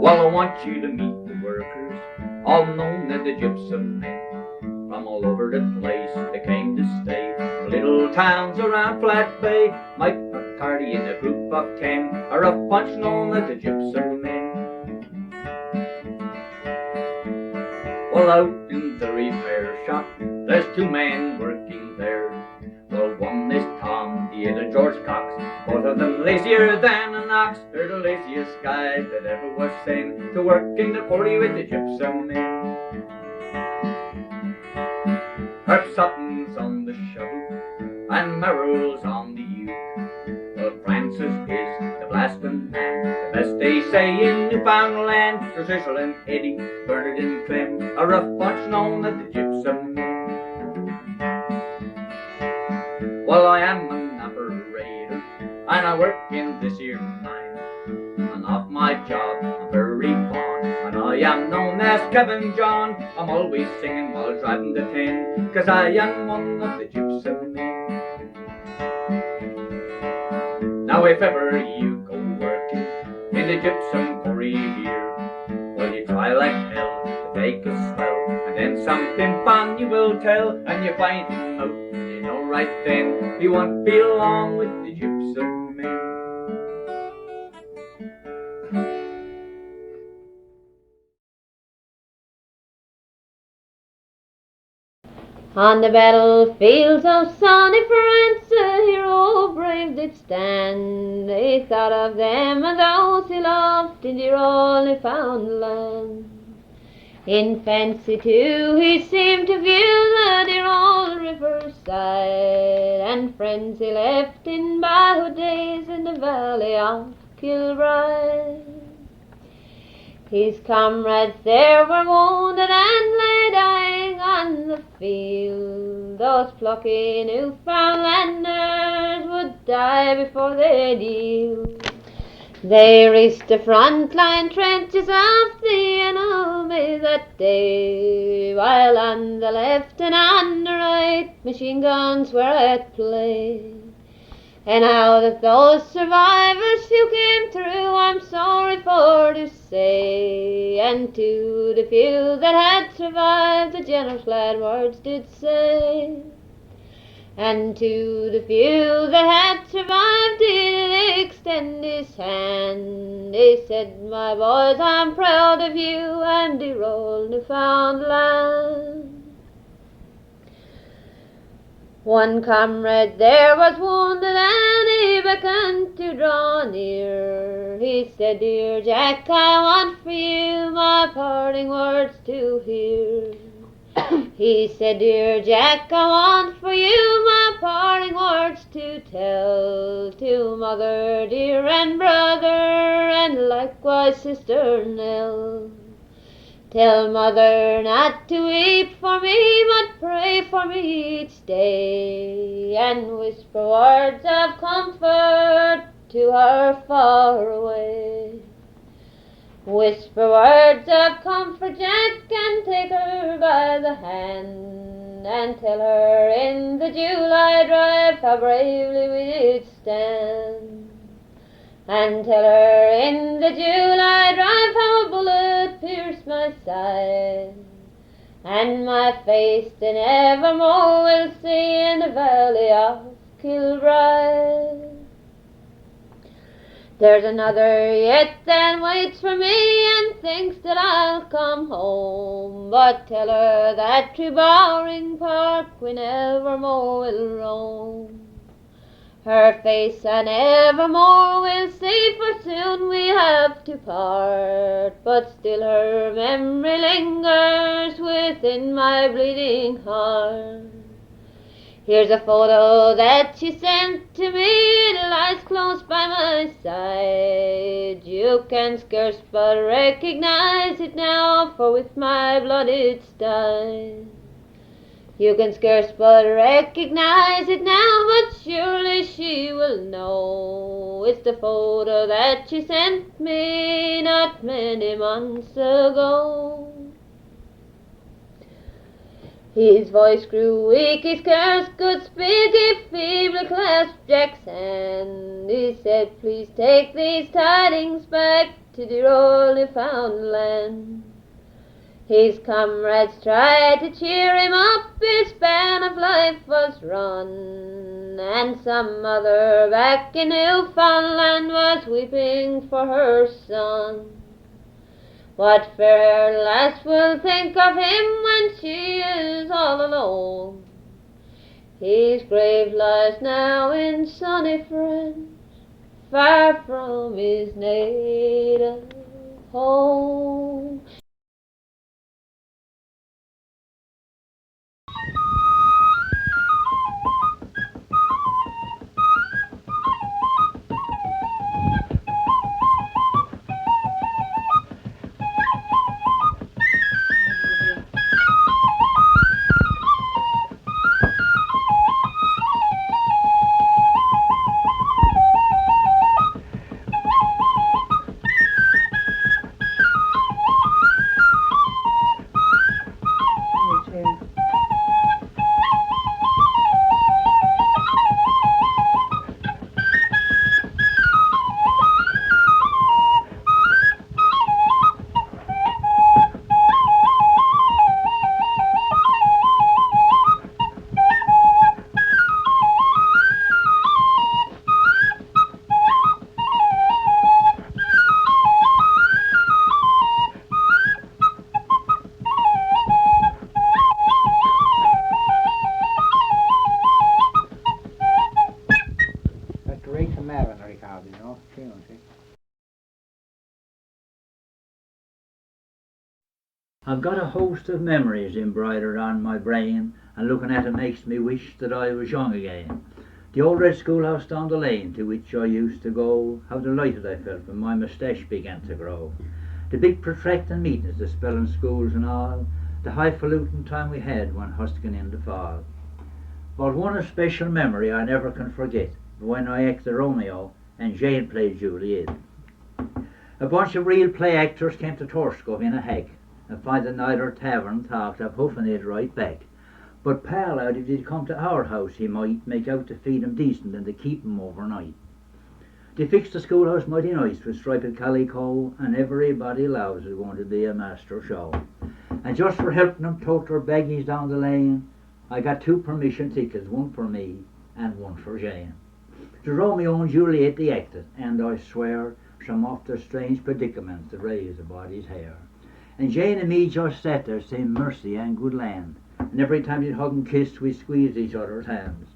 Well, I want you to meet the workers, all known as the Gypsum men. From all over the place they came to stay, from little towns around Flat Bay. Might a party in a group of 10, a rough bunch known as the Gypsum men. Well, out in the repair shop, there's two men working there. Well, one is Tom, the other George Cox, both of them lazier than an ox. They're the laziest guys that ever was sent to work in the quarry with the Gypsum men. Herb Sutton's on the shovel, and Merrill's on the ute. Well, Francis is the blasting man, the best they say in Newfoundland. There's Israel and Eddie, Bernard and Clem, a rough bunch known as the Gypsum men. Well, I am an operator, and I work in this here mine. And off my job, I'm very fond, and I am known as Kevin John. I'm always singing while driving the 10, 'cause I am one of the Gypsum men. Now if ever you go working in the Gypsum quarry here, well, you try like hell to take a spell, and then something fun you will tell, and you find him out, you know right then, you won't be long with the Gypsum men. On the battlefields of sunny France, a hero brave did stand. He thought of them and those he loved in dear old Newfoundland. In fancy too he seemed to view the dear old riverside, and friends he left in boyhood days in the valley of Kilbride. His comrades there were wounded and lay dying on the field. Those plucky Newfoundlanders would die before they'd yield. They reached the front line trenches of the enemy that day, while on the left and on the right machine guns were at play. And out of those survivors who came through, I'm sorry for to say, and to the few that had survived, the general's glad words did say. And to the few that had survived, did extend his hand. He said, my boys, I'm proud of you and dear old Newfoundland. One comrade there was wounded and he beckoned to draw near. He said, dear Jack, I want for you my parting words to hear. He said, dear Jack, I want for you my parting words to tell to mother dear and brother and likewise sister Nell. Tell mother not to weep for me, but pray for me each day, and whisper words of comfort to her far away. Whisper words of comfort, Jack, and take her by the hand, and tell her in the July drive how bravely we did stand. And tell her in the July drive how a bullet pierced my side, and my face then evermore will see in the valley of Kilbride. There's another yet that waits for me and thinks that I'll come home, but tell her that through Bowring Park we nevermore will roam. Her face I nevermore will see, for soon we have to part, but still her memory lingers within my bleeding heart. Here's a photo that she sent to me, it lies close by my side. You can scarce but recognize it now, for with my blood it's dyed. You can scarce but recognize it now, but surely she will know. It's the photo that she sent me not many months ago. His voice grew weak, he scarce could speak, he feebly clasped Jack's hand. He said, please take these tidings back to dear old Newfoundland. His comrades tried to cheer him up, his span of life was run, and some mother back in Newfoundland was weeping for her son. What fair lass will think of him when she is all alone? His grave lies now in sunny France, far from his native home. I've got a host of memories embroidered on my brain, and looking at it makes me wish that I was young again. The old red schoolhouse down the lane to which I used to go, how delighted I felt when my moustache began to grow. The big protracting meetings, the spelling schools and all, the highfalutin time we had when husking in the fall. But one especial memory I never can forget, when I acted Romeo and Jane played Juliet. A bunch of real play actors came to Torskov in a hack, and finding neither tavern talked of hoofing it right back. But pal out if he'd come to our house he might make out to feed him decent and to keep him overnight. They fixed the schoolhouse mighty nice with striped calico, and everybody allows it going to be a master show. And just for helping them tote their baggies down the lane, I got 2 permission tickets, one for me and one for Jane. To Romeo and Juliet they acted, and I swear some of their strange predicaments that raised a body's hair. And Jane and me just sat there saying mercy and good land, and every time we'd hug and kiss we squeezed each other's hands.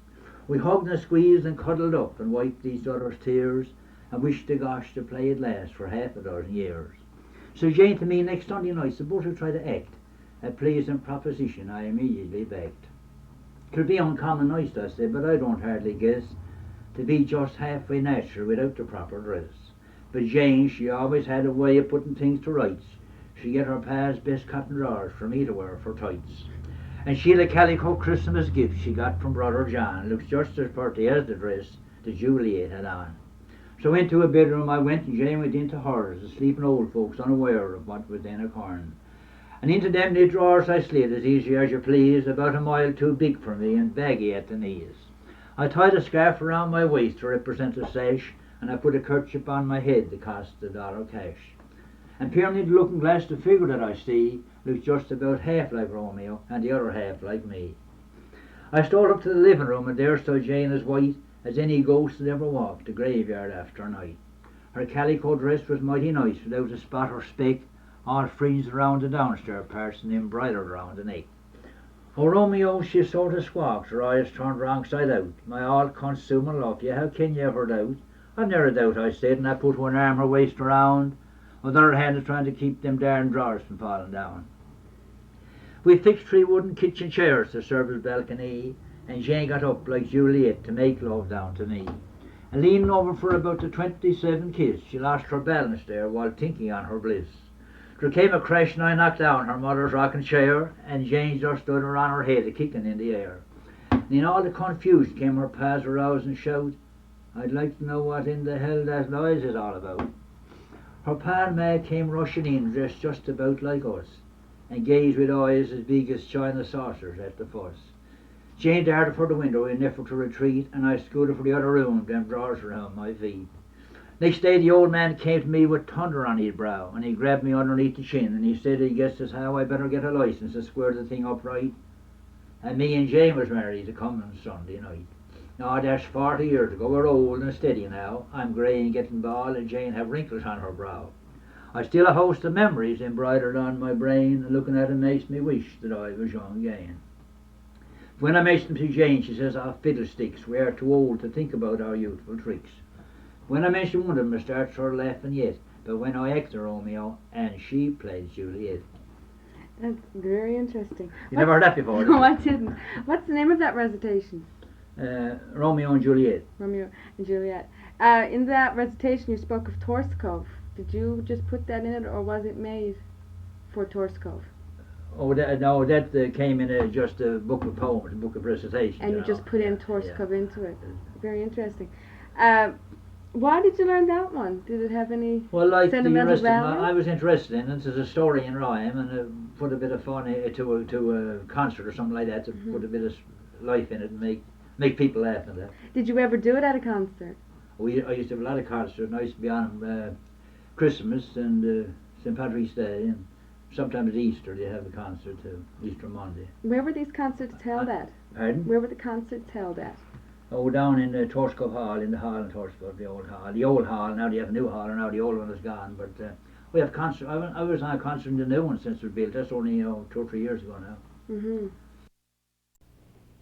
We hugged and squeezed and cuddled up and wiped each other's tears, and wished to gosh to play at last for half a dozen years. So Jane to me next Sunday night, suppose we try to act. A pleasing proposition I immediately begged. 'Twill be uncommon nice, I said, but I don't hardly guess to be just halfway natural without the proper dress. But Jane, she always had a way of putting things to rights. She get her pa's best cotton drawers for me to wear for tights. And she the calico Christmas gift she got from brother John, looks just as pretty as the dress that Juliet had on. So into a bedroom I went, and Jane went into hers, the sleeping old folks unaware of what was in a corn. And into them knit drawers I slid as easy as you please, about a mile too big for me and baggy at the knees. I tied a scarf around my waist to represent a sash, and I put a kerchief on my head that cost $1 cash. And peering into the looking glass, the figure that I see looks just about half like Romeo and the other half like me. I stole up to the living room, and there stood Jane as white as any ghost that ever walked the graveyard after night. Her calico dress was mighty nice, without a spot or speck, all fringed around the downstairs parts and embroidered round the neck. Oh Romeo, she sort of squawked, her eyes turned wrong side out. My all-consuming love, yeah, how can you ever doubt? I've never doubt, I said, and I put one arm her waist around, with the other hand is trying to keep them darn drawers from falling down. We fixed 3 wooden kitchen chairs to serve as balcony, and Jane got up like Juliet to make love down to me. And leaning over for about the 27th kiss, she lost her balance there while thinking on her bliss. There came a crash and I knocked down her mother's rocking chair, and Jane just stood her on her head a-kicking in the air. And in all the confusion came her pa's arousing shout, I'd like to know what in the hell that noise is all about. Her pa and ma came rushing in, dressed just about like us, and gazed with eyes as big as china saucers at the fuss. Jane darted for the window in an effort to retreat, and I scooted for the other room, them drawers around my feet. Next day the old man came to me with thunder on his brow, and he grabbed me underneath the chin, and he said he guessed as how I better get a licence to square the thing up right. And me and Jane was married the coming Sunday night. Now that's 40 years ago. We're old and steady now. I'm grey and getting bald, and Jane have wrinkles on her brow. I still a host of memories embroidered on my brain, and looking at 'em makes me wish that I was young again. When I mention to Jane, she says, "Ah, fiddlesticks, we are too old to think about our youthful tricks." When I mention one of them, I starts her laughing yet, but when I act the Romeo, and she plays Juliet. That's very interesting. You never heard that before? No, I didn't. What's the name of that recitation? Romeo and Juliet. Romeo and Juliet. In that recitation you spoke of Torskov. Did you just put that in it, or was it made for Torskov? Oh, no, that came in just a book of poems, a book of recitation. And you know. just put in Yeah, Torskov yeah. into it. Very interesting. Why did you learn that one? Did it have any Well, like the sentimental rest of them, value? I was interested in it as a story in rhyme, and put a bit of fun to a concert or something like that, to put a bit of life in it and make people laugh and that. Did you ever do it at a concert? I used to have a lot of concerts, and I used to be on them Christmas and St. Patrick's Day, and sometimes Easter they have a concert too, Easter Monday. Where were these concerts held at? Pardon? Where were the concerts held at? Oh, down in the Torskov Hall, in the hall in Torskov, the old hall. The old hall, now they have a new hall, and now the old one is gone. But we have concert. I was on a concert in the new one since it was built. That's only 2 or 3 years ago now. Mm-hmm.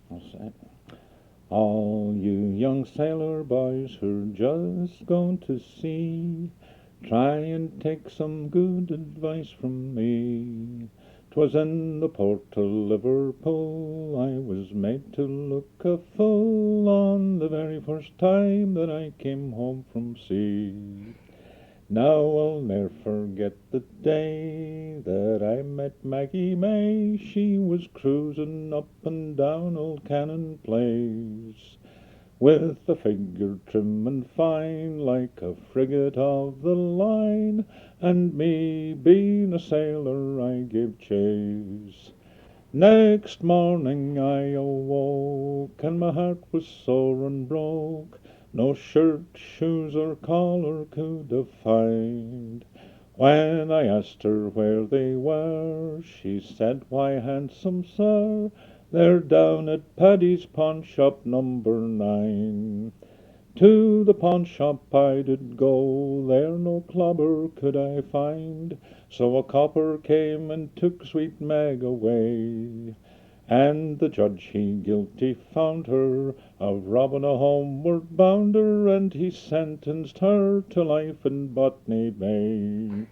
What's that? All you young sailor boys who're just going to sea, try and take some good advice from me. 'Twas in the port of Liverpool I was made to look a fool on the very first time that I came home from sea. Now I'll ne'er forget the day that I met Maggie May. She was cruising up and down Old Cannon Place, with a figure trim and fine, like a frigate of the line, and me, being a sailor, I gave chase. Next morning I awoke, and my heart was sore and broke. No shirt, shoes, or collar could I find. When I asked her where they were, she said, "Why, handsome sir, they're down at Paddy's pawn shop number 9. To the pawn shop I did go, there no clobber could I find, so a copper came and took sweet Meg away. And the judge he guilty found her of robbing a homeward bounder, and he sentenced her to life in Botany Bay.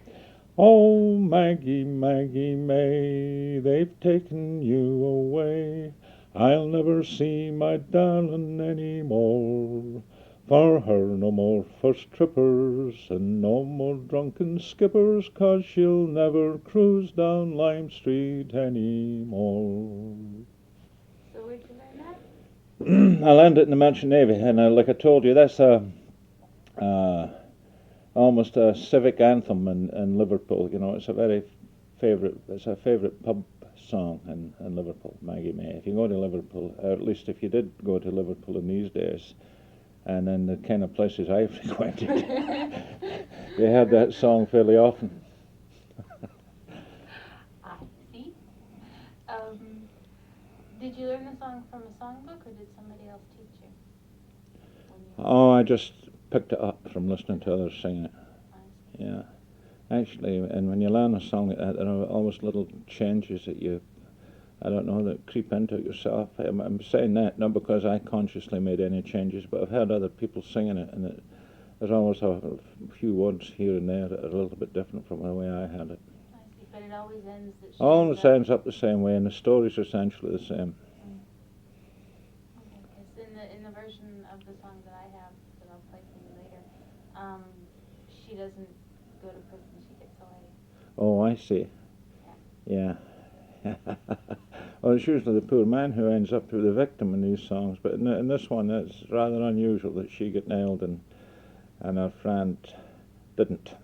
Oh, Maggie, Maggie May, they've taken you away. I'll never see my darling any more. For her no more first trippers, and no more drunken skippers, 'cause she'll never cruise down Lime Street any more." So where'd you learn that? I learned it in the Merchant Navy, and like I told you, that's almost a civic anthem in Liverpool. You know, it's a favourite pub song in Liverpool, Maggie May. If you go to Liverpool, or at least if you did go to Liverpool in these days, and in the kind of places I frequented, they had that song fairly often. I see. Did you learn the song from a songbook, or did somebody else teach you? Oh, I just picked it up from listening to others singing it. Yeah. Actually, and when you learn a song like that, there are almost little changes that I don't know, that creep into it yourself. I'm saying that not because I consciously made any changes, but I've heard other people singing it, and there's always a few words here and there that are a little bit different from the way I had it. I see, but it always ends that she Always ends up the same way, and the story's essentially the same. Okay, because in the version of the song that I have, that I'll play for you later, she doesn't go to prison, she gets away. Oh, I see. Yeah. Well, it's usually the poor man who ends up the victim in these songs, but in this one it's rather unusual that she got nailed and her friend didn't.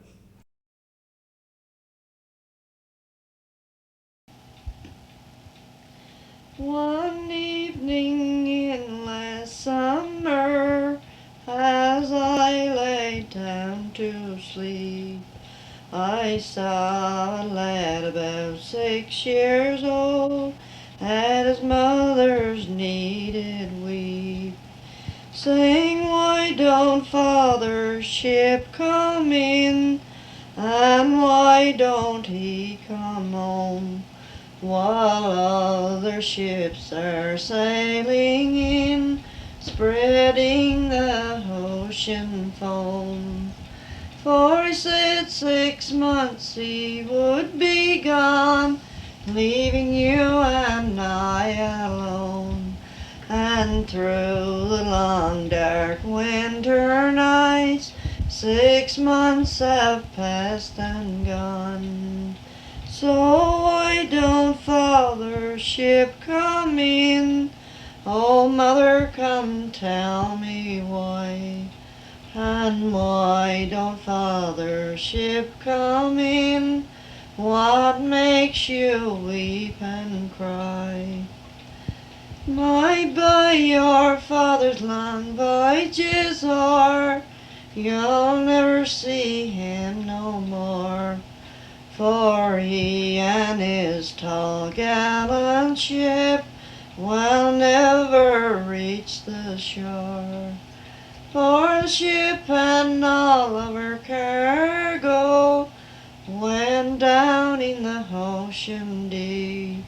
One evening in last summer, as I lay down to sleep, I saw a lad about 6 years old at his mother's knee did weep, saying, "Why don't father's ship come in, and why don't he come home, while other ships are sailing in, spreading the ocean foam?" For he said 6 months he would be gone, leaving you and I alone. And through the long dark winter nights, 6 months have passed and gone. So why don't father's ship come in? Oh, mother, come tell me why. And why don't father's ship come in? What makes you weep and cry? By your father's land, by Gisor, you'll never see him no more, for he and his tall gallant ship will never reach the shore. For the ship and all of her cargo went down in the ocean deep,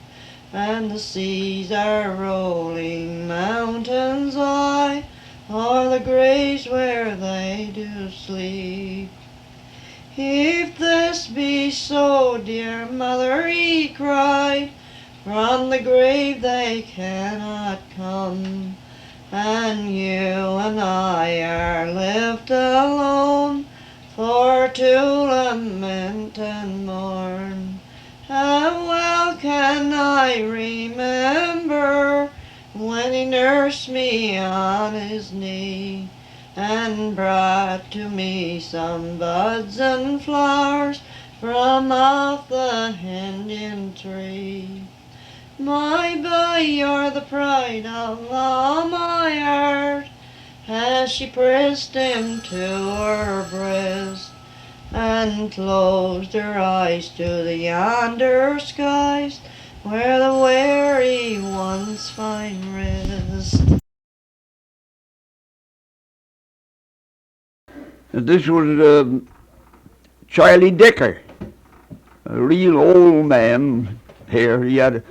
and the seas are rolling mountains high o'er the graves where they do sleep. If this be so, dear mother, he cried, from the grave they cannot come, and you and I are left alone for to lament and mourn. How well can I remember when he nursed me on his knee, and brought to me some buds and flowers from off the Indian tree. My boy, you're the pride of all my heart, as she pressed him to her breast, and closed her eyes to the yonder skies, where the weary ones find rest. This was Charlie Dicker, a real old man here. He had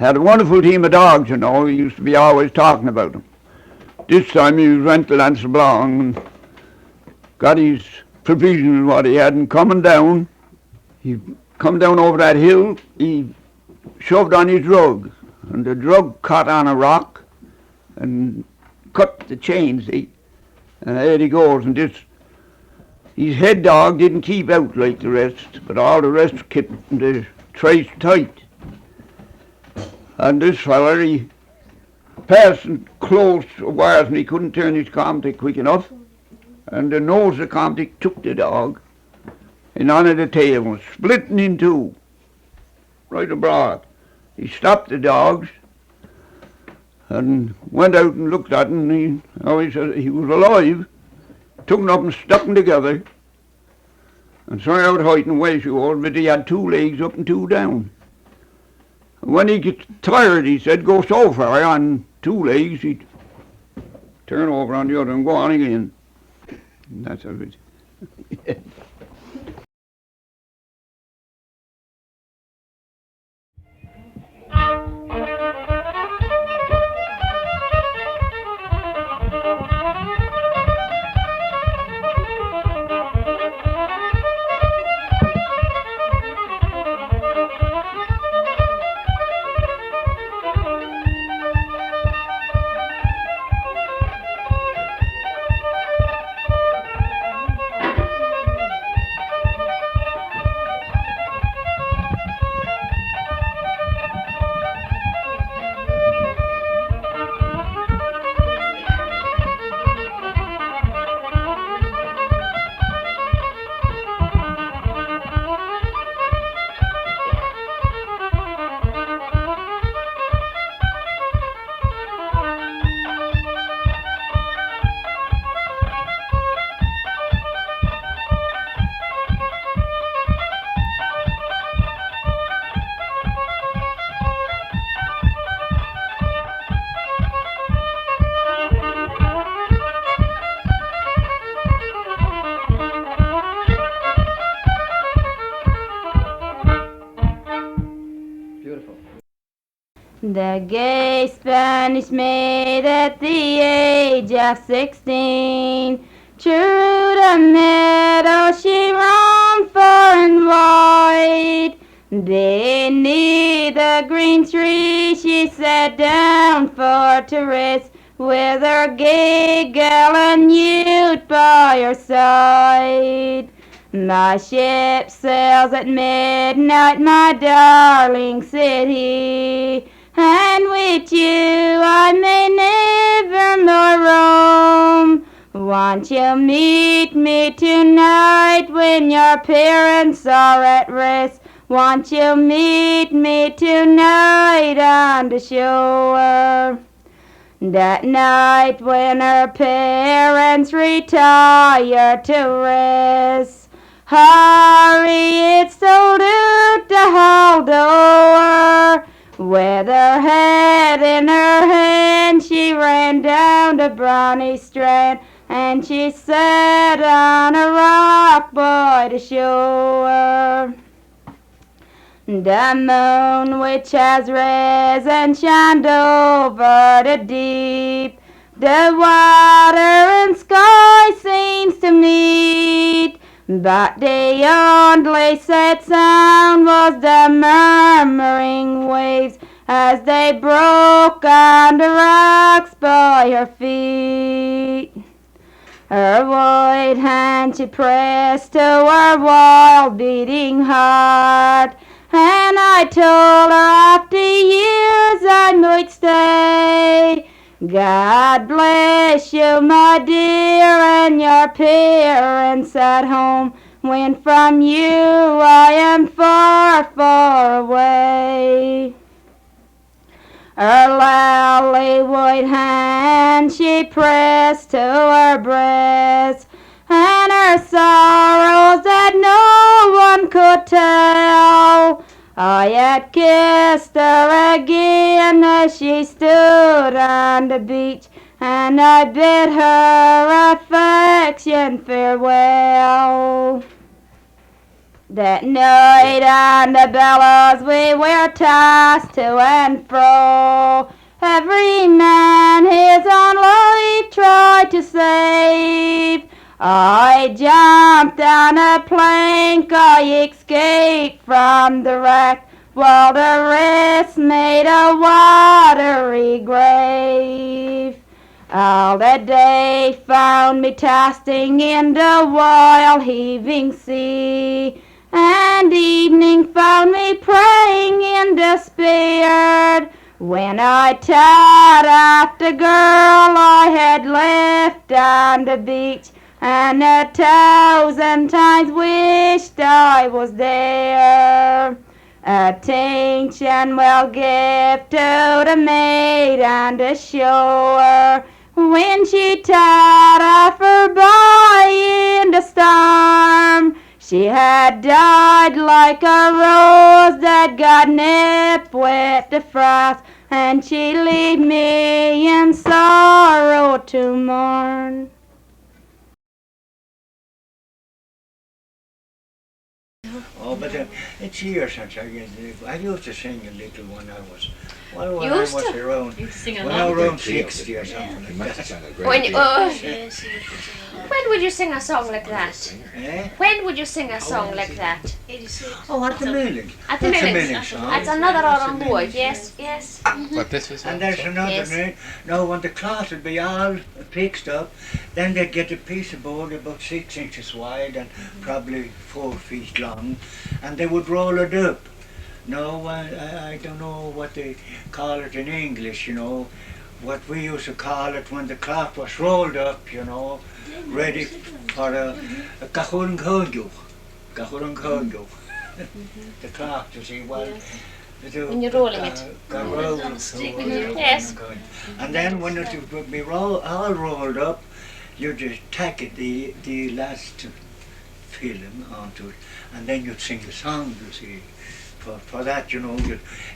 a wonderful team of dogs, you know. He used to be always talking about them. This time he was went to Lancelblanc and got his provisions, what he had, and he come down over that hill, he shoved on his drug, and the drug caught on a rock and cut the chain, see, and there he goes, and his head dog didn't keep out like the rest, but all the rest kept the trace tight. And this feller, he passed close to wires and he couldn't turn his comtic quick enough. And the nose of the comtic took the dog, and on the tail was splitting in two, right abroad. He stopped the dogs and went out and looked at it, and he said he was alive. Took him up and stuck him together and sorry out height and weight you all, but he had 2 legs up and 2 down. When he gets tired, he said, go so far on 2 legs, he'd turn over on the other and go on again. And that's how it. The gay Spanish maid at the age of 16, through the meadow she roamed far and wide. Beneath the green tree she sat down for to rest, with her gay gallant youth by her side. My ship sails at midnight, my darling, said he, and with you I may never more roam. Won't you meet me tonight when your parents are at rest? Won't you meet me tonight on the shore? That night when her parents retired to rest, Harriet stole out the hall door. With her head in her hand she ran down the briny strand, and she sat on a rock by the shore. The moon which has risen shined over the deep, the water and sky seems to meet, but the only sad sound was the murmuring waves as they broke on the rocks by her feet. Her white hand she pressed to her wild beating heart, and I told her after years I might stay. God bless you, my dear, and your parents at home, when from you I am far, far away. Her lovely white hand she pressed to her breast, and her sorrows that no one could tell. I had kissed her again as she stood on the beach, and I bid her affection farewell. That night on the billows we were tossed to and fro, every man his own life tried to save. I jumped on a plank, I escaped from the wreck, while the rest made a watery grave. All that day found me tossing in the wild heaving sea, and evening found me praying in despair, when I tied off the girl I had left on the beach, and 1,000 times wished I was there. Attention will give to the maid on the shore, when she tied off her boy in the storm. She had died like a rose that got nipped with the frost, and she leave me in sorrow to mourn. Oh, but it's years since I used to sing a little when I was around You used to sing a when I was around 60 or something like that. When would you sing a song like that? Eh? When would you sing a song like that? Oh, at the milling. At the That's a milling. milling song. That's another Oran boy. Yes, yes. But this is And there's another Yes. name. Now, when the cloth would be all fixed up, then they'd get a piece of board about 6 inches wide and probably 4 feet long, and they would roll it up. No, I don't know what they call it in English, you know. What we used to call it when the cloth was rolled up, you know, ready for a kahurung-kahurung. Kahurung-kahurung. The cloth, you see, well... When you're rolling it. Yes. And then when it would be all rolled up, you just tack it, the last film onto it, and then you'd sing the song, you see. for that, you know,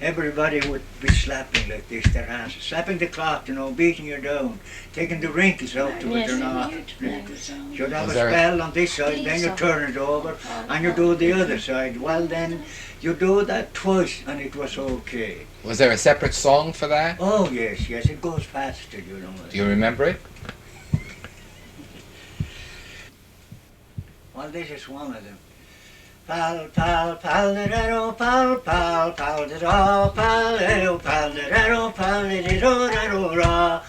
everybody would be slapping like this, their hands, slapping the cloth, you know, beating you down, taking the wrinkles out of it or not. You'd have a spell on this side, then you turn it over, and you do the other side. Well, then you do that twice, and it was okay. Was there a separate song for that? Oh, yes, it goes faster, you know. Do you remember it? Well, this is one of them. Pal, pal, pal, da-da-do, pal, pal, pal, da-da, pal, da-do, pal, da-da-do, pal, da-da-do, da-do-da.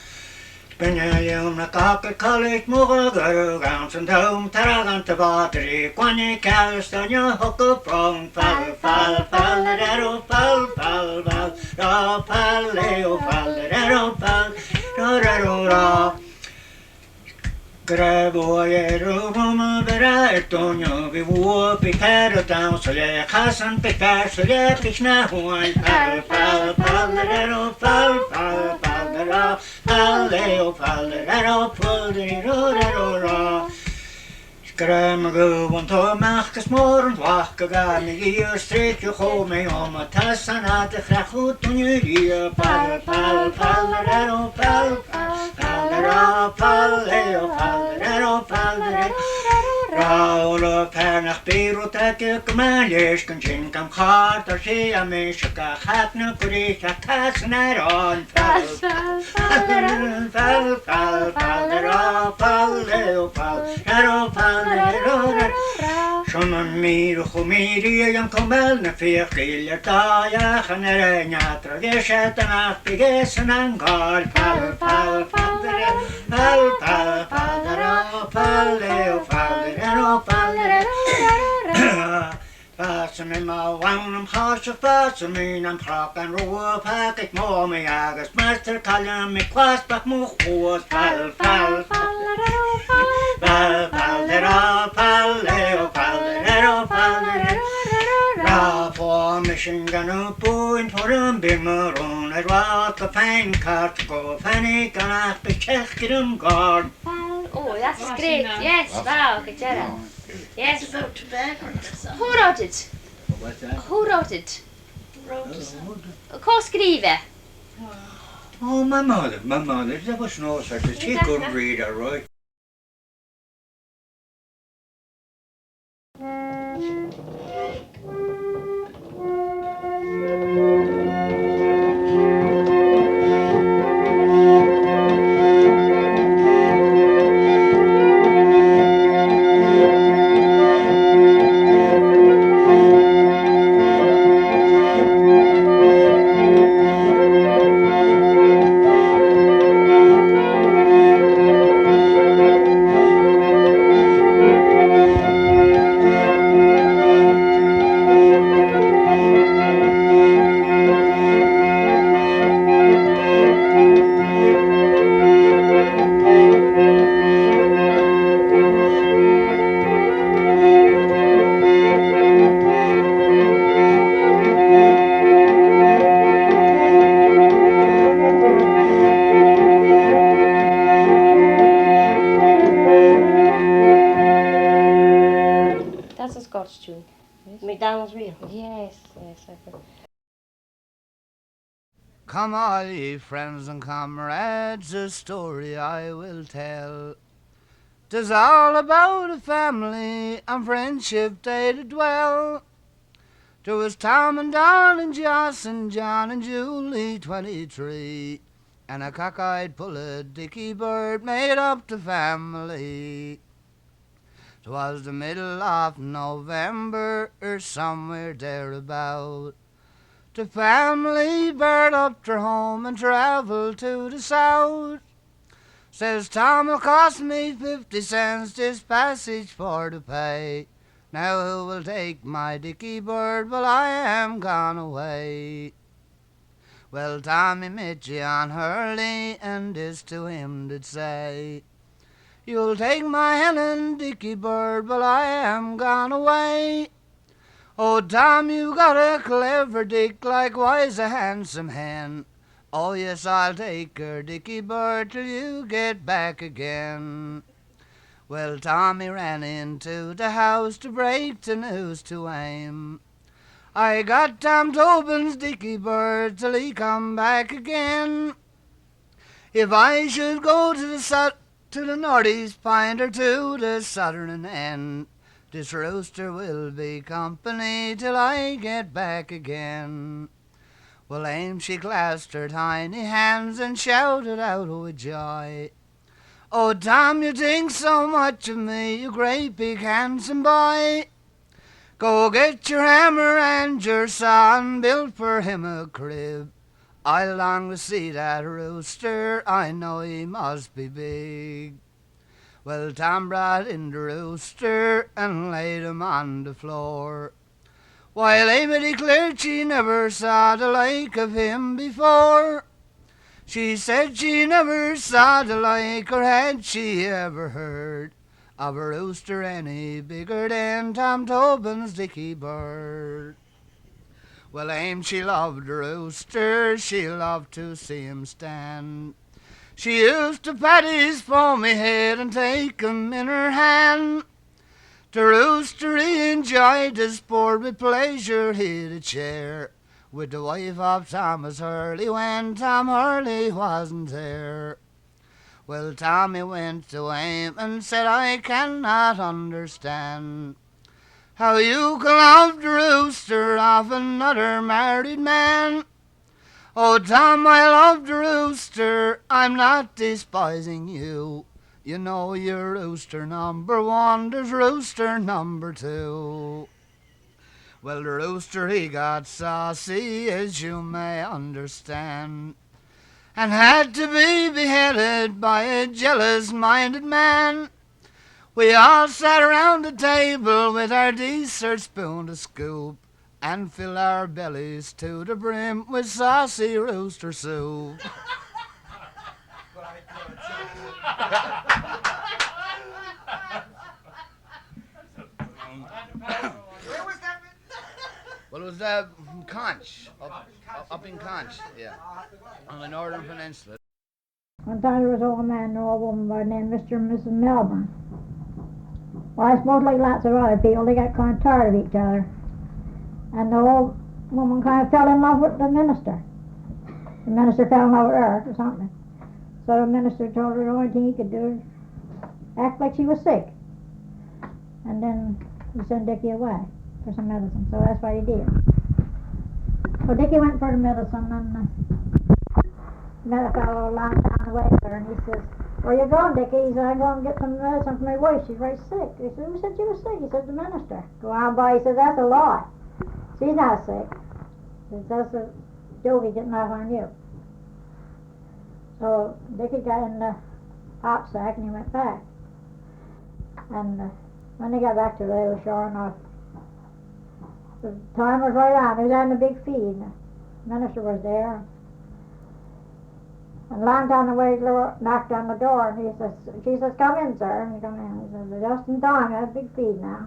Spinellium na cocker college muggle guru gowns and home tarragant the battery quany calston your hook up from pal pal pal da-do, pal pal pal da pal leo pal da-do, pal da-da-do-da. Greboyer Roma Vera Tonio Vivo Picaro down so le Hassan Picar so le Pichna Huan Pal Pal Pal Lero Pal Pal Pal Lero Pal Leo Pal Lero Pal Lero Gramago want to Marcus more and walk a gami here straight you home me on my tassanat the Frachut on your ear Pal Pal Pal Lero Pal Pal Pal Lero Pal Leo Pal Lero Pal Lero Raul Pernach Beirut at the Comalish can chin come hard or she a mishaka hat no kuri a tassanat on Pal Pal Pal Pal Pal Pal Lero Pal Leo Pal Lero Pal Schon mir khumiri yam komel na fiqil ta ya khanere nyatra geshetana pigesan gal pal pal pal pal pal pal pal leo pal pal Passen in my one harsh of passen in and proc and row packet more me agus master column me quast back more was pal pal pal pal pal pal leo pal pal ra for machine gun up point for bimmer on a rock a fine cart go fanny can be checked guard. Oh, that's great. Yes, wow, good job. Yes. It's about tobacco. Who wrote it? What's that? Who wrote it? Wrote the song. Who skriver? Oh, my mother, there was no such a she couldn't read or write. MacDonald's real. Yes, I can. Come all ye friends and comrades, a story I will tell. 'Tis all about a family and friendship they did dwell. There was Tom and Don and Joss and John and Julie, 23, and a cockeyed pullet Dickybird made up the family. 'Twas the middle of November, or somewhere thereabout. The family burned up their home and travelled to the south. Says Tom, it'll cost me 50 cents this passage for to pay. Now who will take my Dickybird while I am gone away? Well, Tommy met John Hurley, and this to him did say, you'll take my Helen Dickybird while I am gone away. Oh, Tom, you got a clever dick, likewise a handsome hen. Oh, yes, I'll take her, Dickybird, till you get back again. Well, Tommy ran into the house to break the news to Aim. I got Tom Tobin's Dickybird till he come back again. If I should go to the northeast pint or to the southern end, this rooster will be company till I get back again. Well, Aim, she clasped her tiny hands and shouted out with joy, "Oh, Tom, you think so much of me, you great big handsome boy. Go get your hammer and your saw and build for him a crib. I long to see that rooster, I know he must be big." Well, Tom brought in the rooster and laid him on the floor, while Amy declared she never saw the like of him before. She said she never saw the like, or had she ever heard of a rooster any bigger than Tom Tobin's Dickybird. Well, Aim, she loved the rooster, she loved to see him stand. She used to pat his foamy head and take him in her hand. The rooster he enjoyed the sport with pleasure he did share with the wife of Thomas Hurley when Tom Hurley wasn't there. Well, Tommy went to Aim and said, "I cannot understand how you can love the rooster of another married man." "Oh, Tom, I love the rooster, I'm not despising you. You know you're rooster number one, there's rooster number two." Well, the rooster he got saucy, as you may understand, and had to be beheaded by a jealous-minded man. We all sat around the table with our dessert spoon to scoop, and fill our bellies to the brim with saucy rooster soup. Well, it was Conch, up in Conch, yeah, on the northern peninsula. One time there was an old man and an old woman by the name of Mr. and Mrs. Melbourne. Well, I suppose like lots of other people, they got kind of tired of each other. And the old woman kind of fell in love with the minister. The minister fell in love with her or something. So the minister told her the only thing he could do is act like she was sick. And then he sent Dickie away for some medicine. So that's what he did. So Dickie went for the medicine and met a fellow lying down the way there, and he says, "Where you going, Dickie?" He said, "I'm going to get some medicine for my wife. She's very sick." He said, "Who said she was sick?" He said, "The minister." Go on by. He says, "That's a lie. She's not sick. It's just a joke getting off on you." So Dickie got in the hop sack and he went back. And when they got back to the little shore enough, the time was right on. They was having a big feed. The minister was there. And Lanton the waiter knocked on the door, and she says, "Come in, sir." And he come in. He says, "Just in time. I have a big feed now."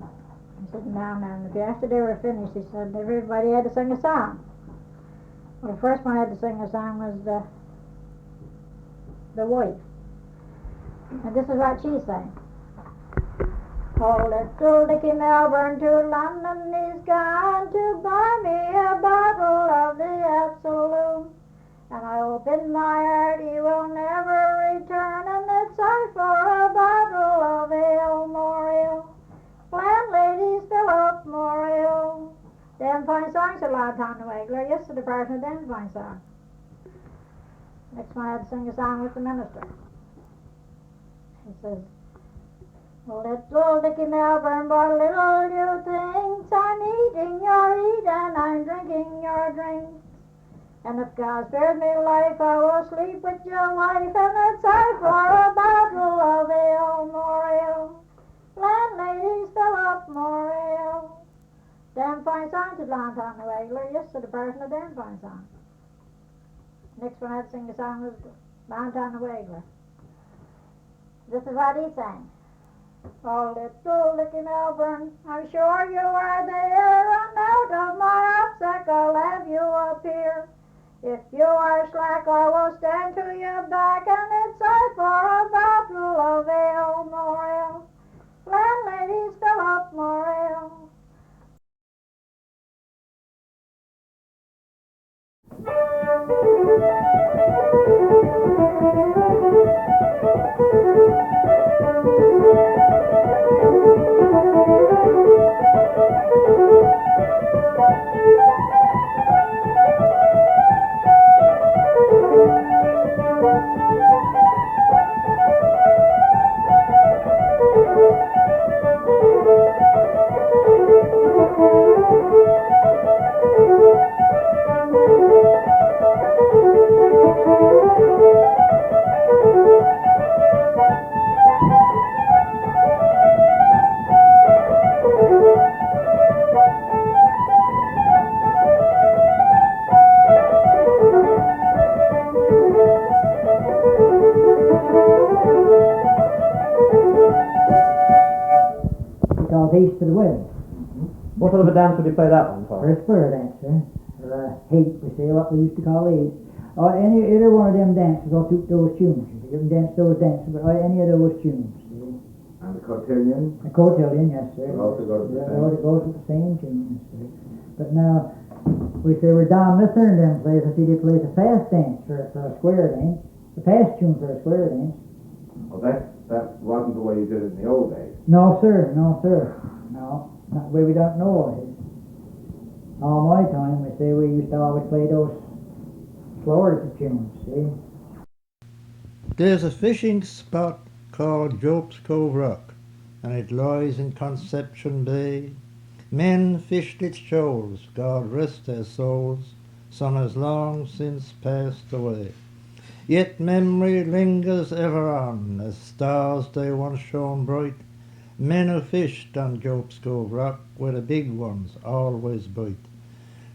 I'm sitting down there, and after they were finished, he said everybody had to sing a song. Well, the first one had to sing a song was the wife. And this is what she sang. "Oh, little Dickie Melbourne to London, he's gone to buy me a bottle of the Absolute. And I hope in my heart he will never return, and it's I for a bottle of ale, more ale. Landladies, fill up more ale." Damn fine song, said Lanton the Waggler. Yes, said the parson, a damn fine song. Next one I had to sing a song with the minister. He says, "Oh, little Dickie Melbourne, but little you think I'm eating your eat and I'm drinking your drink. And if God spares me life, I will sleep with your wife, and it's I for a bottle of ale, more ale. Landladies, fill up more ale." Damn fine song, said Lanton the Waggler. Yes, said the parson, a damn fine song. Next one I had to sing a song was Lanton the Waggler. This is what he sang. "Oh, little Dickie Melbourne, I'm sure you are there, and out of my knapsack I'll have you appear. If you are slack, I will stand to your back, and it's I for a bottle of ale, more ale. Landladies, fill up more ale." called Haste to the Wedding. What sort of a dance would you play that one for? Or a square dance, sir. Or hate, we say, what we used to call these. Any either one of them dances, I'll took those tunes. You can dance those dances, but any of those tunes. And the cotillion? The cotillion, yes, sir. Would also go to the same. It goes with the same tune, yes, sir. But now, we say we're down Mr. and them plays. I see they play the fast dance for a square dance. The fast tune for a square dance. Well, that wasn't the way you did it in the old days. No, sir. No, not the way we don't know it. All my time, we say we used to always play those slower tunes, see? There's a fishing spot called Jope's Cove Rock, and it lies in Conception Bay. Men fished its shoals, God rest their souls, some has long since passed away. Yet memory lingers ever on, as stars they once shone bright. Men who fished on Jope's Cove Rock, where the big ones always bite.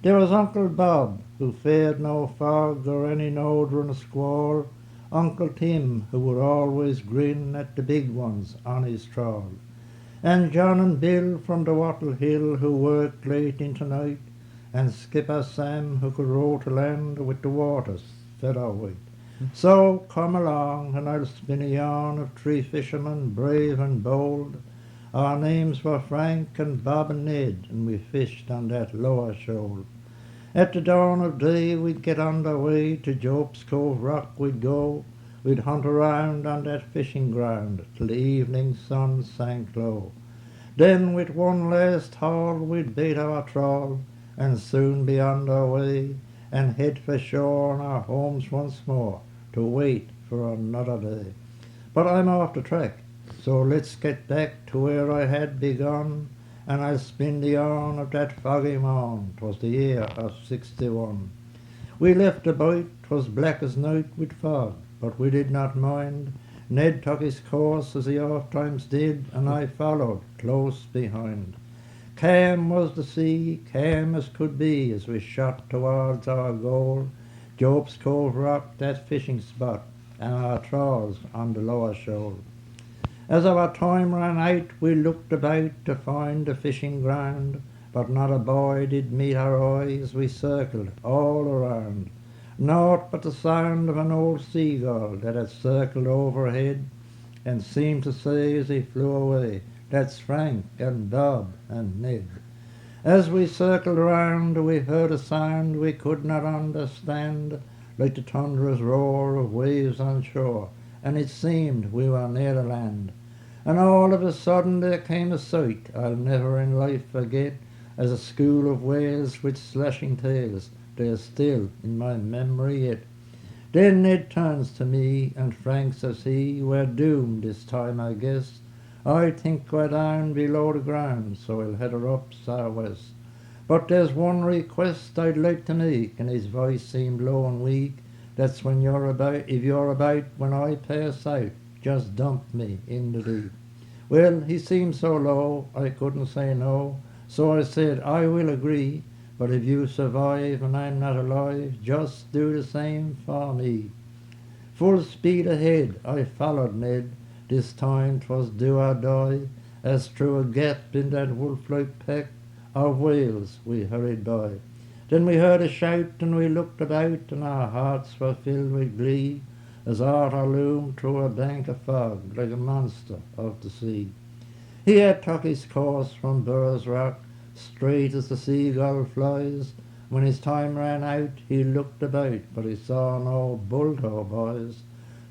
There was Uncle Bob, who feared no fog or any northern squall, Uncle Tim, who would always grin at the big ones on his trawl, and John and Bill from the Wattle Hill, who worked late into night, and Skipper Sam, who could row to land with the waters feather weight. So come along, and I'll spin a yarn of three fishermen brave and bold. Our names were Frank and Bob and Ned, and we fished on that lower shoal. At the dawn of day we'd get under way, to Jope's Cove Rock we'd go. We'd hunt around on that fishing ground till the evening sun sank low. Then with one last haul we'd bait our trawl, and soon be under way, and head for shore on our homes once more, to wait for another day. But I'm off the track, so let's get back to where I had begun, and I'll spin the yarn of that foggy morn. 'Twas the year of '61. We left the boat, 'twas black as night with fog, but we did not mind. Ned took his course as he oft times did, and I followed close behind. Calm was the sea, calm as could be, as we shot towards our goal, Jope's Cove Rock, that fishing spot, and our trawls on the lower shoal. As our time ran out, we looked about to find a fishing ground, but not a boy did meet our eyes. We circled all around, naught but the sound of an old seagull that had circled overhead, and seemed to say as he flew away, "That's Frank and Bob and Ned." As we circled round, we heard a sound we could not understand, like the thunderous roar of waves on shore, and it seemed we were near the land. And all of a sudden there came a sight I'll never in life forget, as a school of whales with slashing tails, they're still in my memory yet. Then Ned turns to me, and Frank says he, "We're doomed this time, I guess. I think we're down below the ground, so we'll head her up southwest. But there's one request I'd like to make," and his voice seemed low and weak. "That's when you're about, if you're about when I pass out, just dump me in the deep." Well, he seemed so low, I couldn't say no, so I said, "I will agree, but if you survive and I'm not alive, just do the same for me." Full speed ahead, I followed Ned. This time 'twas do or die, as through a gap in that wolf-like pack of whales we hurried by. Then we heard a shout, and we looked about, and our hearts were filled with glee, as Arthur loomed through a bank of fog like a monster of the sea. He had took his course from Burr's Rock, straight as the seagull flies. When his time ran out, he looked about, but he saw no Bulto boys.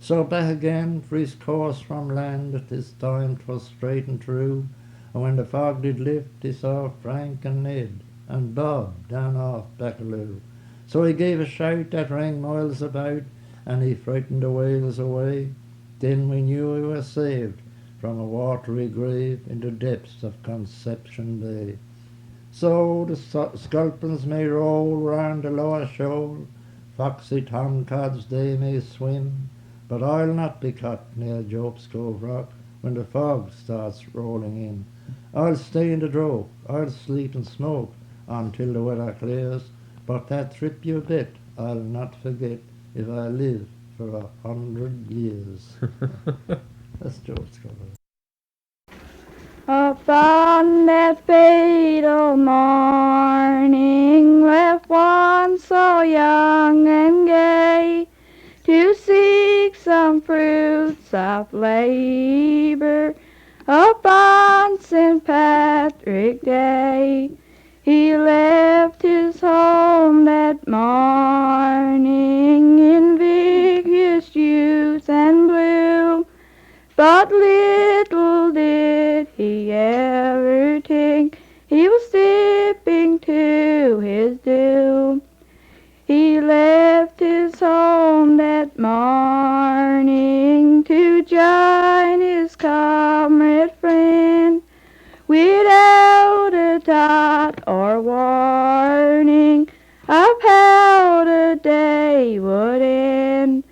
So back again for his course from land, this time 'twas straight and true, and when the fog did lift, he saw Frank and Ned, and Bob down off Bacaloo. So he gave a shout that rang miles about, and he frightened the whales away. Then we knew we were saved from a watery grave in the depths of Conception Bay. So the sculpins may roll round the lower shoal, foxy tomcods they may swim, but I'll not be caught near Jope's Cove Rock when the fog starts rolling in. I'll stay in the drove, I'll sleep and smoke until the weather clears, but that trip you bet I'll not forget if I live for 100 years. That's Jope's Cove Rock. Upon that fatal morning left one so young and gay to seek some fruits of labor upon St. Patrick Day. He left his home that morning in vigorous youth and bloom, but little did he ever think he was slipping to his doom. He left his home that morning to join his comrade friend, without a thought or warning of how the day would end.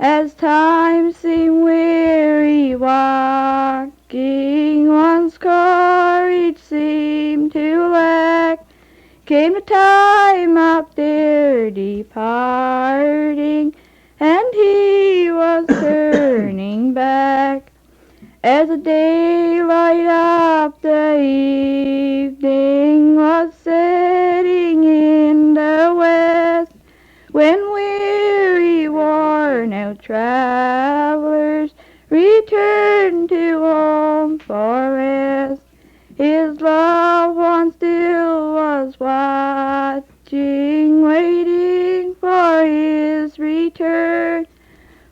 As time seemed weary walking, one's courage seemed to lack. Came the time of their departing, and he was turning back. As the daylight of the evening was setting in the west, when weary, worn-out travelers returned to home for rest, his loved one still was watching, waiting for his return,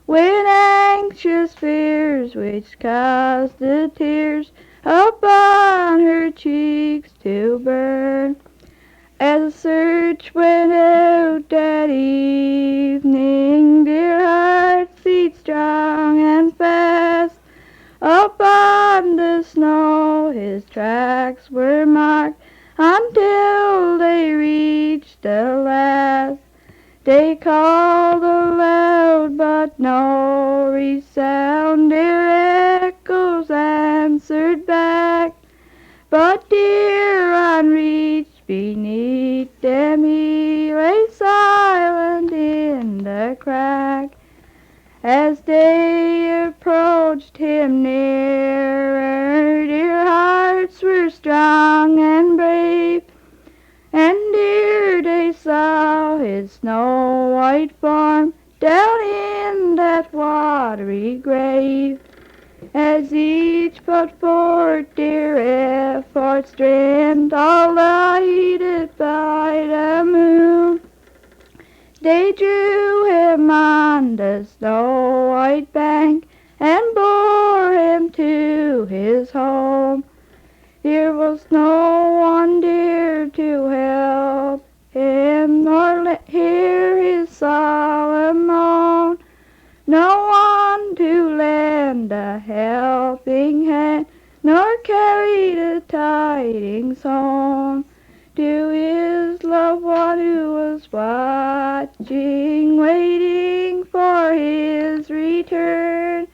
when anxious fears which caused the tears upon her cheeks to burn. As the search went out that evening, dear hearts beat strong and fast. Upon the snow his tracks were marked until they reached the last. They called aloud, but no resound, their echoes answered back. But dear, unreached beneath them, he lay silent in the crack. As they approached him nearer, dear hearts were strong and brave, and dear they saw his snow-white form down in that watery grave. As each put forth their effort strength, all lighted by the moon, they drew him on the snow-white bank and bore him to his home. There was no one there to help him, nor hear his solemn moan, no one to lend a helping hand, nor carry the tidings home to his loved one who was watching, waiting for his return.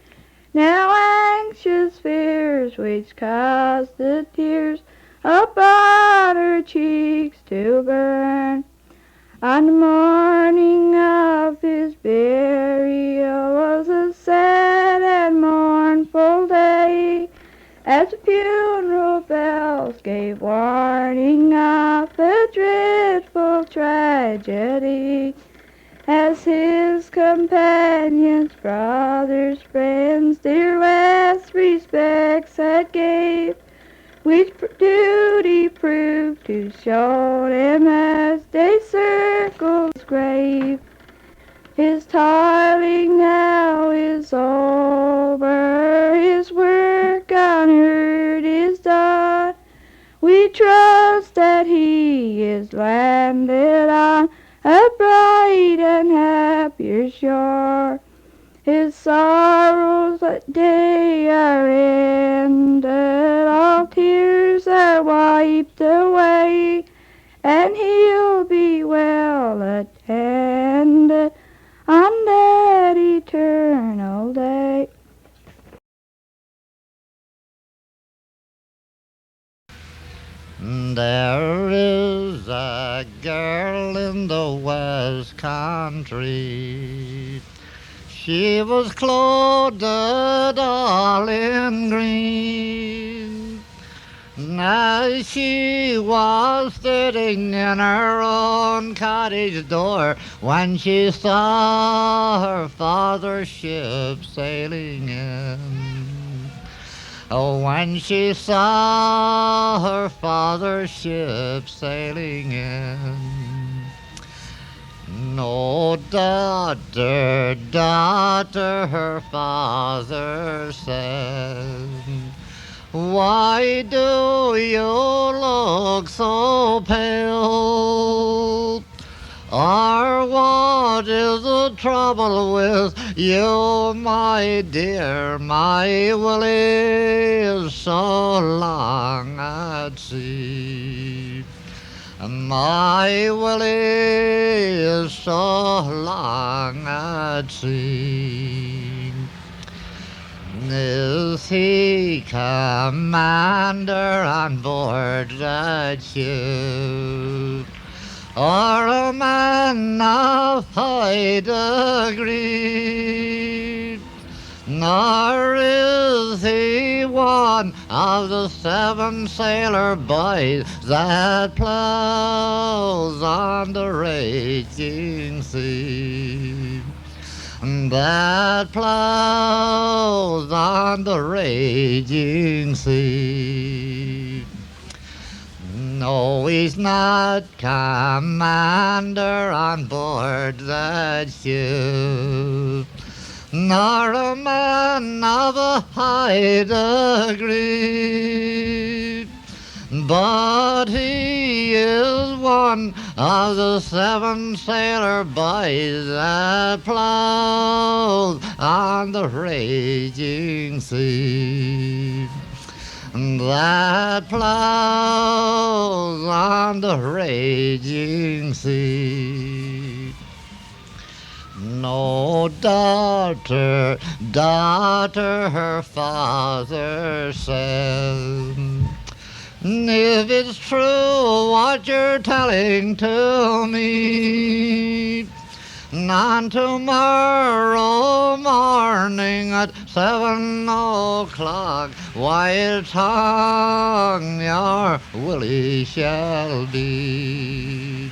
Now anxious fears which caused the tears upon her cheeks to burn. On the morning of his burial was a sad and mournful day, as the funeral bells gave warning of a dreadful tragedy. As his companions, brothers, friends, their last respects had gave, which duty proved to show them as they circled his grave. His toiling now is over, his work on earth is done. We trust that he is landed on a bright and happier shore. His sorrows that day are ended, all tears are wiped away, and he'll be well attended on that eternal day. There is a girl in the West Country. She was clothed all in green. Now she was sitting in her own cottage door when she saw her father's ship sailing in. Oh, when she saw her father's ship sailing in. No, daughter, daughter, her father said, why do you look so pale? Or what is the trouble with you, my dear? My Willie is so long at sea. My Willie is so long at sea. Is he commander on board that ship, or a man of high degree? Nor is he one of the 7 sailor boys that plows on the raging sea, that plows on the raging sea. No, he's not commander on board that ship, nor a man of a high degree, but he is one of the 7 sailor boys that plows on the raging sea, that plows on the raging sea. No, daughter, daughter, her father said, if it's true what you're telling to me, on tomorrow morning at 7 o'clock, why it's hung your Willie shall be.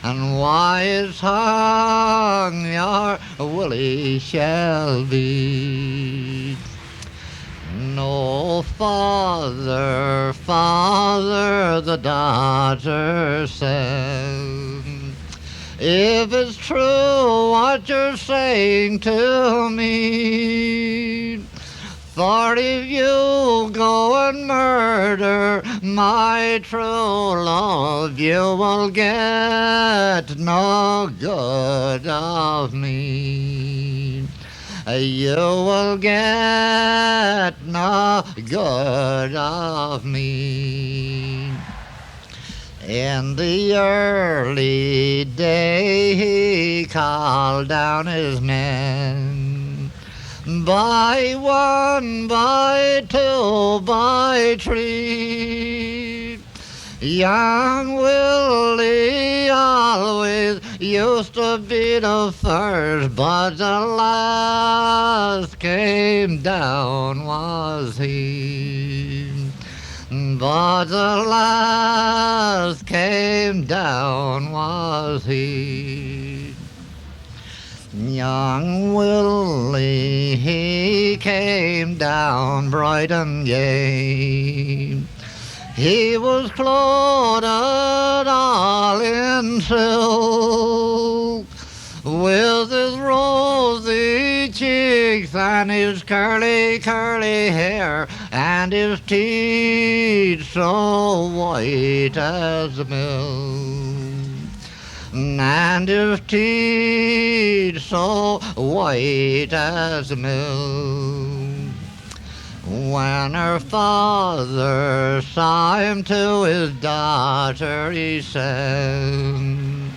And why it's hung your Willie shall be. No, father, father, the daughter said, if it's true what you're saying to me, for if you go and murder my true love, you will get no good of me. You will get no good of me. In the early day he called down his men, by 1, by 2, by 3. Young Willie always used to be the first, but the last came down was he. But the last came down was he. Young Willie, he came down bright and gay. He was clothed all in silk, with his rosy cheeks and his curly, curly hair, and his teeth so white as milk, and his teeth so white as milk. When her father saw him to his daughter, he said,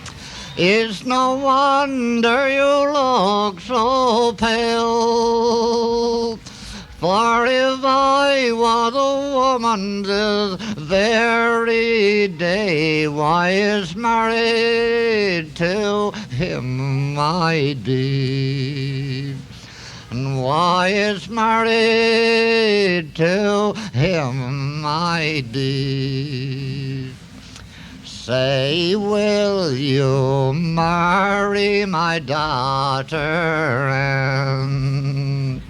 it's no wonder you look so pale, for if I was a woman this very day, why is married to him I'd be. Why, it's married to him, my dear. Say, will you marry my daughter, and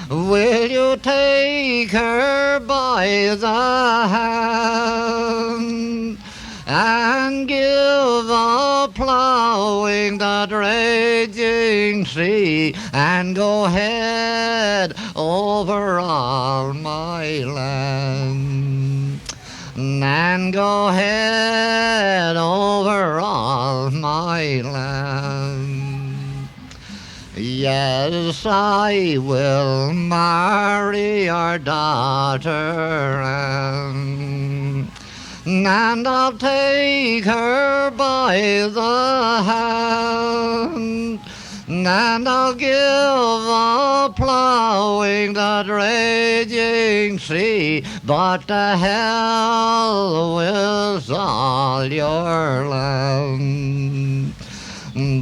will you take her by the hand and give up plowing that raging sea and go head over all my land? And go head over all my land. Yes, I will marry your daughter, and I'll take her by the hand, and I'll give up plowing that raging sea, but to hell with all your land.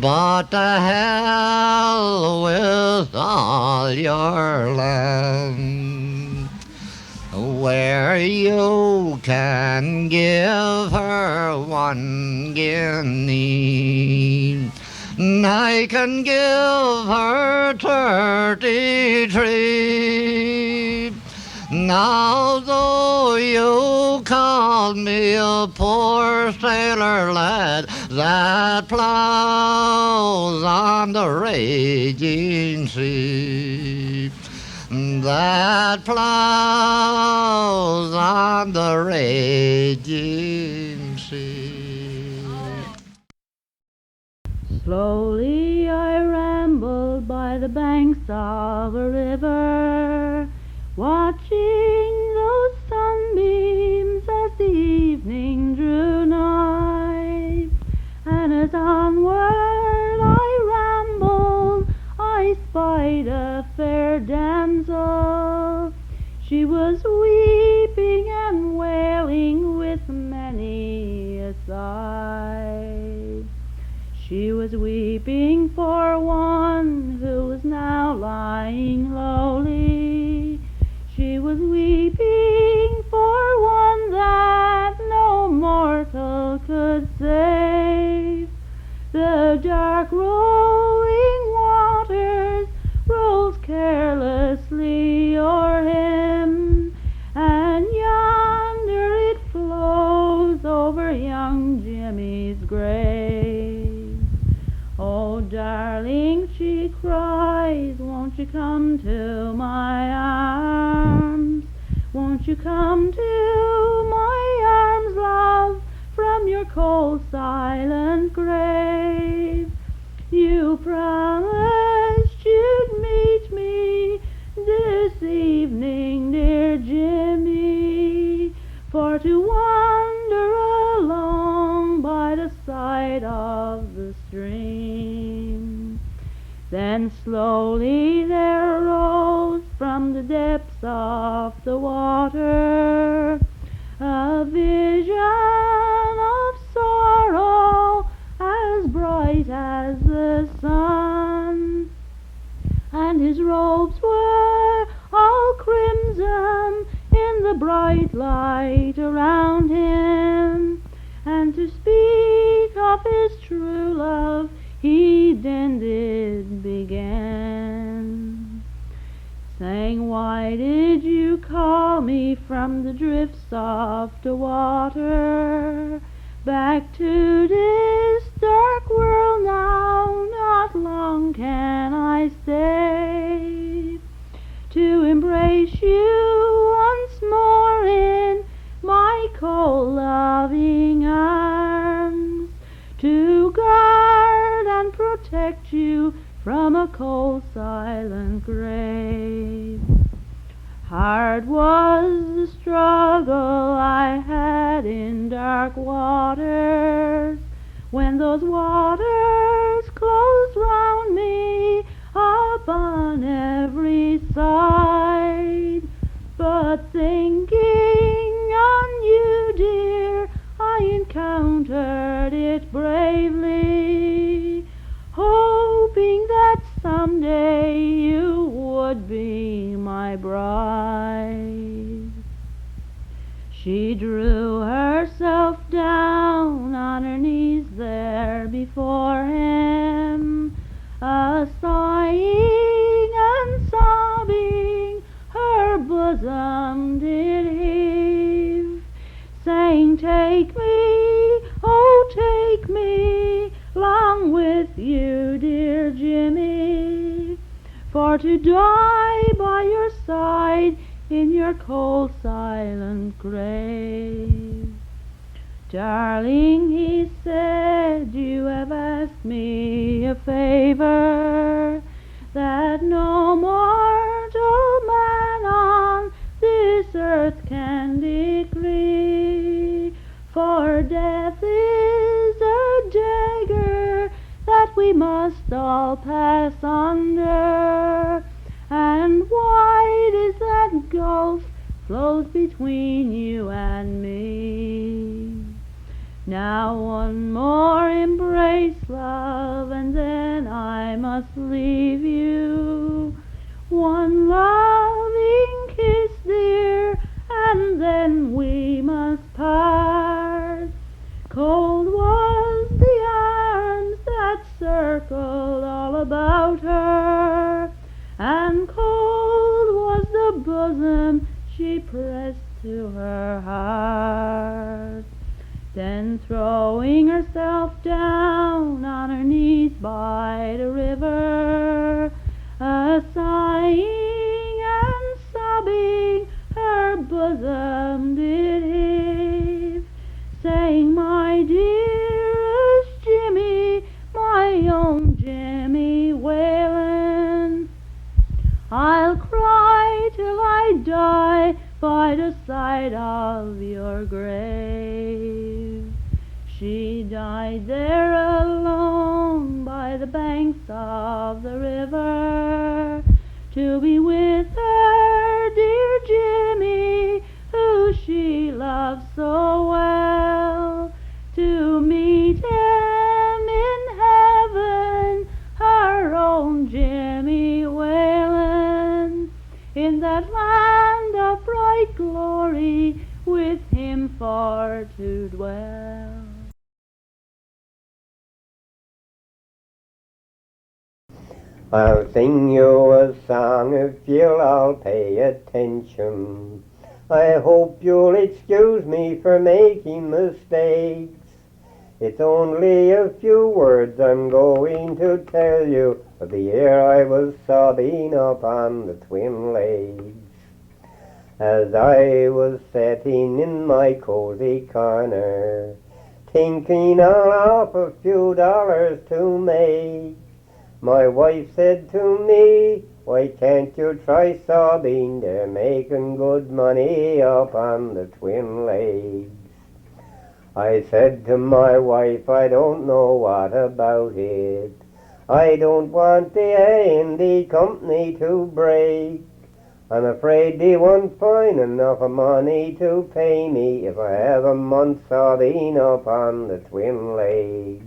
But to hell with all your land. Where you can give her 1 guinea, I can give her 33. Now though you call me a poor sailor lad that plows on the raging sea, that plows on the raging sea. Slowly I rambled by the banks of a river, watching those sunbeams as the evening drew nigh. And as onward I rambled, I spied a fair damsel. She was weeping and wailing with many a sigh. She was weeping for one who was now lying lowly. She was weeping for one that no mortal could save. The dark rolling waters rolls carelessly o'er him, and yonder it flows over young Jimmy's grave. Oh, darling, she cries, won't you come to my arms? Won't you come to my arms, love, from your cold, silent grave? You promised you'd meet me this evening, dear Jimmy, for to wander along by the side of the stream. Then slowly there rose from the depths of the water a vision of sorrow as bright as the sun, and his robes were all crimson in the bright light around him, and to speak of his true love he then did begin, saying, why did you call me from the drifts of the water back to this dark world now? Not long can I stay to embrace you once more in my cold loving arms, to guard and protect you from a cold silent grave. Hard was the struggle I had in dark waters, when those waters closed round me upon every side. But thinking on you, dear, I encountered it bravely, hoping that someday you would would be my bride. She drew herself down on her knees there before him, sighing and sobbing, her bosom did heave, saying, "Take me, oh take me, long with you, dear Jimmy, for to die by your side in your cold silent grave." "Darling," he said, "you have asked me a favor that no mortal man on this earth can decree, for death is a dagger that we must all pass under, and wide is that gulf flows between you and me. Now one more embrace, love, and then I must leave you. One loving kiss, dear, and then we must part. Cold was the arms that circled all about her, and cold was the bosom she pressed to her heart. Then throwing herself down on her knees by the river, sighing and sobbing, her bosom did heave, saying, "My dearest Jimmy, my own Jimmy Whalen, I'll cry till I die by the side of your grave." She died there alone by the banks of the river, to be with her dear Jimmy, who she loved so well, to meet him in heaven, her own Jimmy Whalen, in that land of bright glory, with him for to dwell. I'll sing you a song if you'll all pay attention. I hope you'll excuse me for making mistakes. It's only a few words I'm going to tell you of the year I was sobbing up on the Twin Lakes. As I was sitting in my cozy corner, thinking I'll off a few dollars to make, my wife said to me, "Why can't you try sobbing? They're making good money up on the Twin Lakes." I said to my wife, "I don't know what about it. I don't want the A&D company to break. I'm afraid they won't find enough money to pay me if I have a month sobbing up on the Twin Lakes."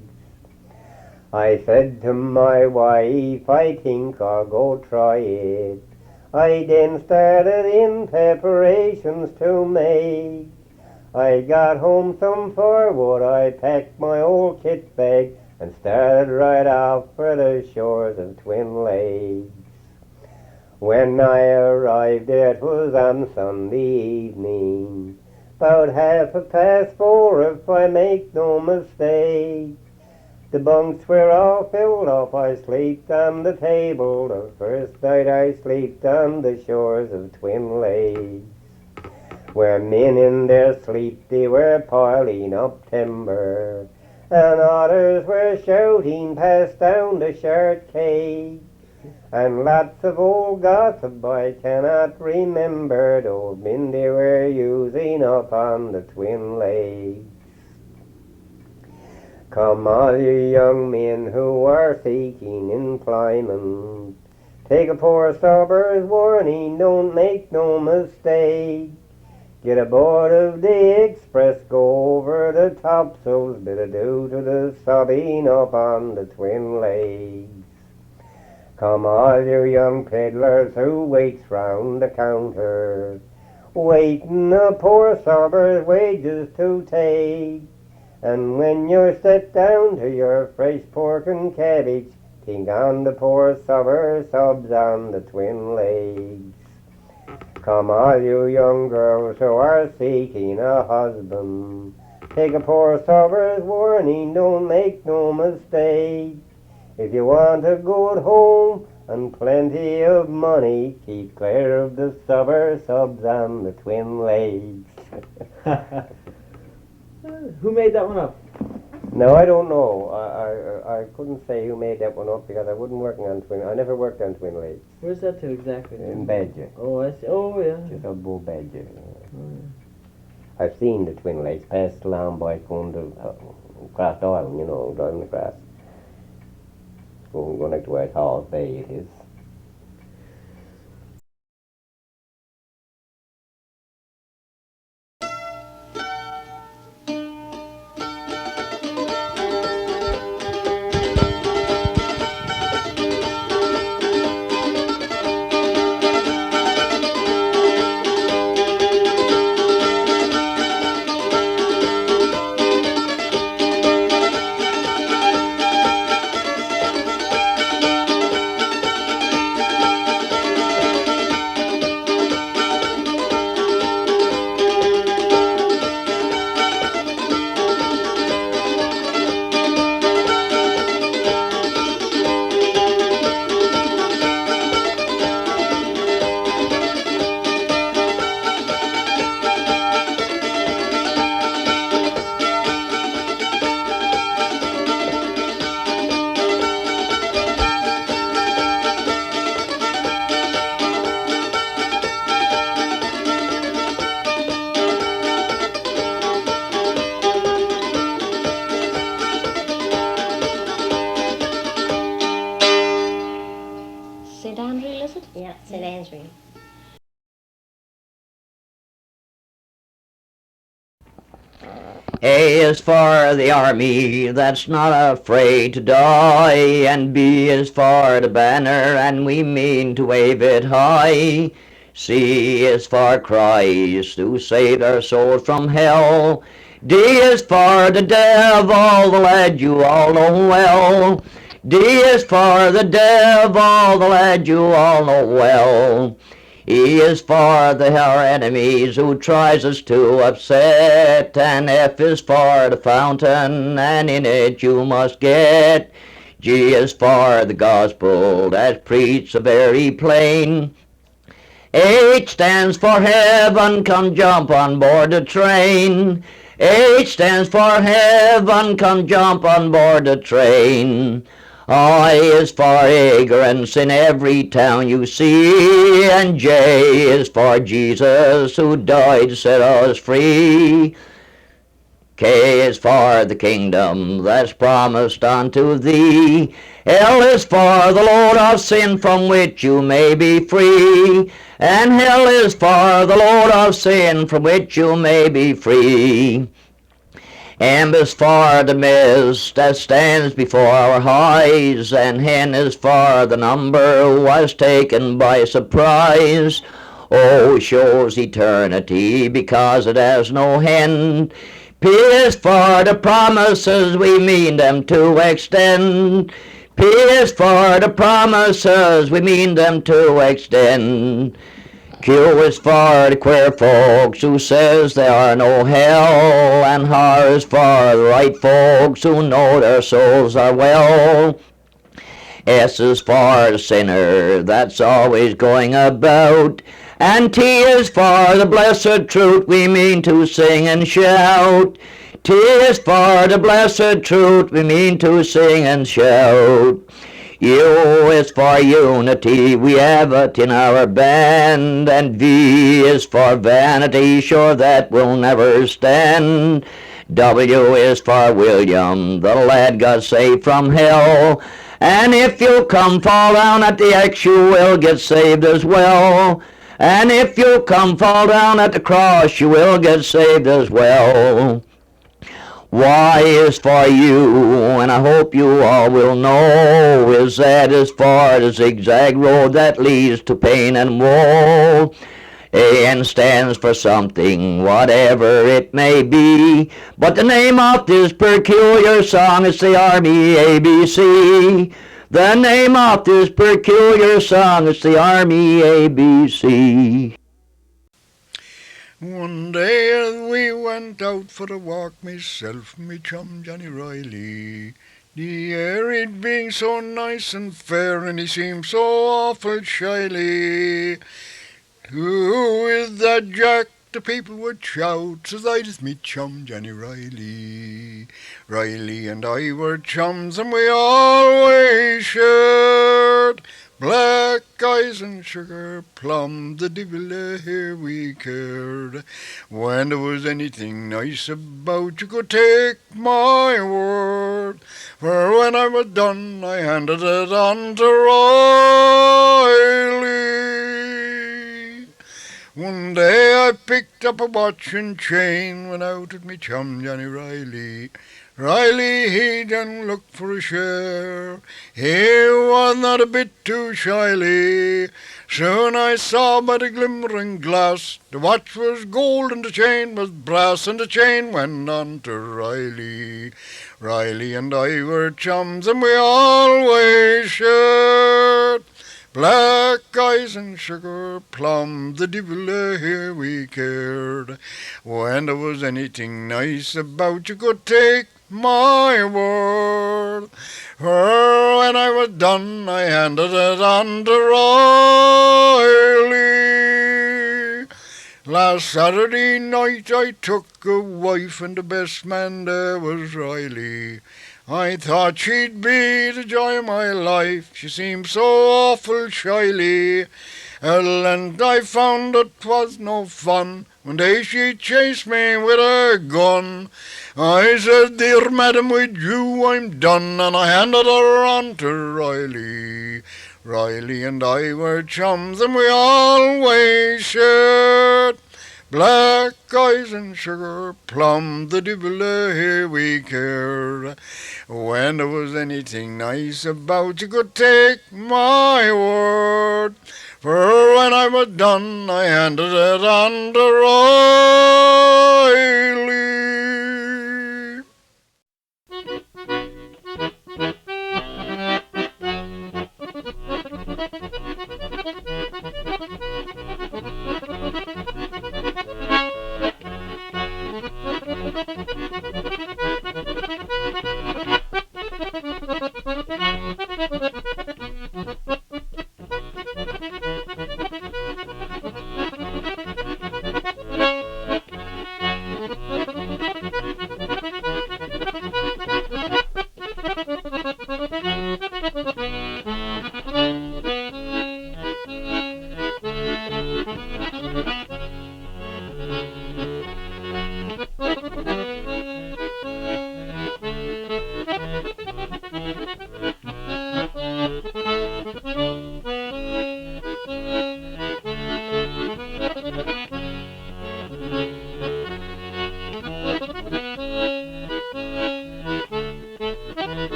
I said to my wife, "I think I'll go try it." I then started in preparations to make. I got home some firewood, I packed my old kit bag, and started right off for the shores of Twin Lakes. When I arrived, it was on Sunday evening, 'bout 4:30 if I make no mistake. The bunks were all filled up, I slept on the table, the first night I slept on the shores of Twin Lakes, where men in their sleep they were piling up timber, and others were shouting, "Pass down the short cake," and lots of old gossip I cannot remember, those men they were using up on the Twin Lakes. Come all you young men who are seeking employment, take a poor sober's warning, don't make no mistake. Get aboard of the express, go over the topsails, bid adieu to the sobbing up on the Twin Lakes. Come all you young peddlers who waits round the counter, waiting the poor sobber's wages to take. And when you're set down to your fresh pork and cabbage, think on the poor sobber sobs on the twin legs. Come all you young girls who are seeking a husband, take a poor sobber's warning, don't make no mistake. If you want a good home and plenty of money, keep clear of the sobber subs on the twin legs. Who made that one up? No, I don't know. I couldn't say who made that one up because I never worked on twin legs. Where's that to exactly? In Badger. Oh, I see. Oh, yeah. Just above Badger. I've seen the twin legs passed along by going to across the island, driving across. Going up to where Hall's Bay it is. A is for the army that's not afraid to die, and B is for the banner and we mean to wave it high. C is for Christ who saved our souls from hell. D is for the devil, the lad you all know well. D is for the devil, the lad you all know well. E is for our enemies who tries us to upset, and F is for the fountain, and in it you must get. G is for the gospel that's preached so very plain. H stands for heaven, come jump on board the train. H stands for heaven, come jump on board the train. I is for ignorance in every town you see, and J is for Jesus who died to set us free. K is for the kingdom that's promised unto thee. L is for the load of sin from which you may be free, and hell is for the load of sin from which you may be free. M is for the mist that stands before our eyes, and N is for the number was taken by surprise. O shows eternity because it has no end. P is for the promises we mean them to extend. P is for the promises we mean them to extend. Q is for the queer folks who says there are no hell, and R is for the right folks who know their souls are well. S is for the sinner that's always going about, and T is for the blessed truth we mean to sing and shout. T is for the blessed truth we mean to sing and shout. U is for unity, we have it in our band, and V is for vanity, sure that will never stand. W is for William, the lad got saved from hell, and if you come fall down at the X, you will get saved as well. And if you come fall down at the cross, you will get saved as well. Y is for you, and I hope you all will know, Z is for the zigzag road that leads to pain and woe. AN stands for something, whatever it may be, but the name of this peculiar song is the Army ABC. The name of this peculiar song is the Army ABC. One day we went out for a walk, myself, me chum Johnny Riley. The air it being so nice and fair, and he seemed so awful shyly. Who is that Jack? The people would shout, says I, it's me chum Johnny Riley. Riley and I were chums, and we always shared black eyes and sugar plum, the devil here we cared. When there was anything nice about, you could take my word, for when I was done I handed it on to Riley. One day I picked up a watch and chain, went out with me chum Johnny Riley. Riley, he done looked for a share. He was not a bit too shyly. Soon I saw by the glimmering glass, the watch was gold and the chain was brass, and the chain went on to Riley. Riley and I were chums, and we always shared black eyes and sugar plum, the devil here we cared. When there was anything nice about, you could take my word, for when I was done I handed it on to Riley. Last Saturday night I took a wife, and the best man there was Riley. I thought she'd be the joy of my life, she seemed so awful shyly. And I found it was no fun, one day she chased me with a gun. I said, dear madam, with you I'm done, and I handed her on to Riley. Riley and I were chums, and we always shared black eyes and sugar plum, the devil here we cared. When there was anything nice about, you could take my word, for when I was done I handed it on to Riley.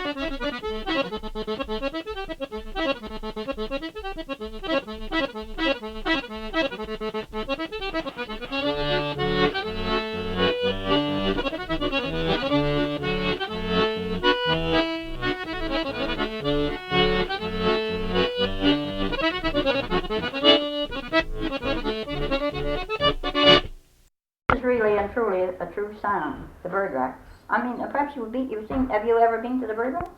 It's really and truly a true sound, the bird racks. I mean, perhaps have you ever been to the bird racks?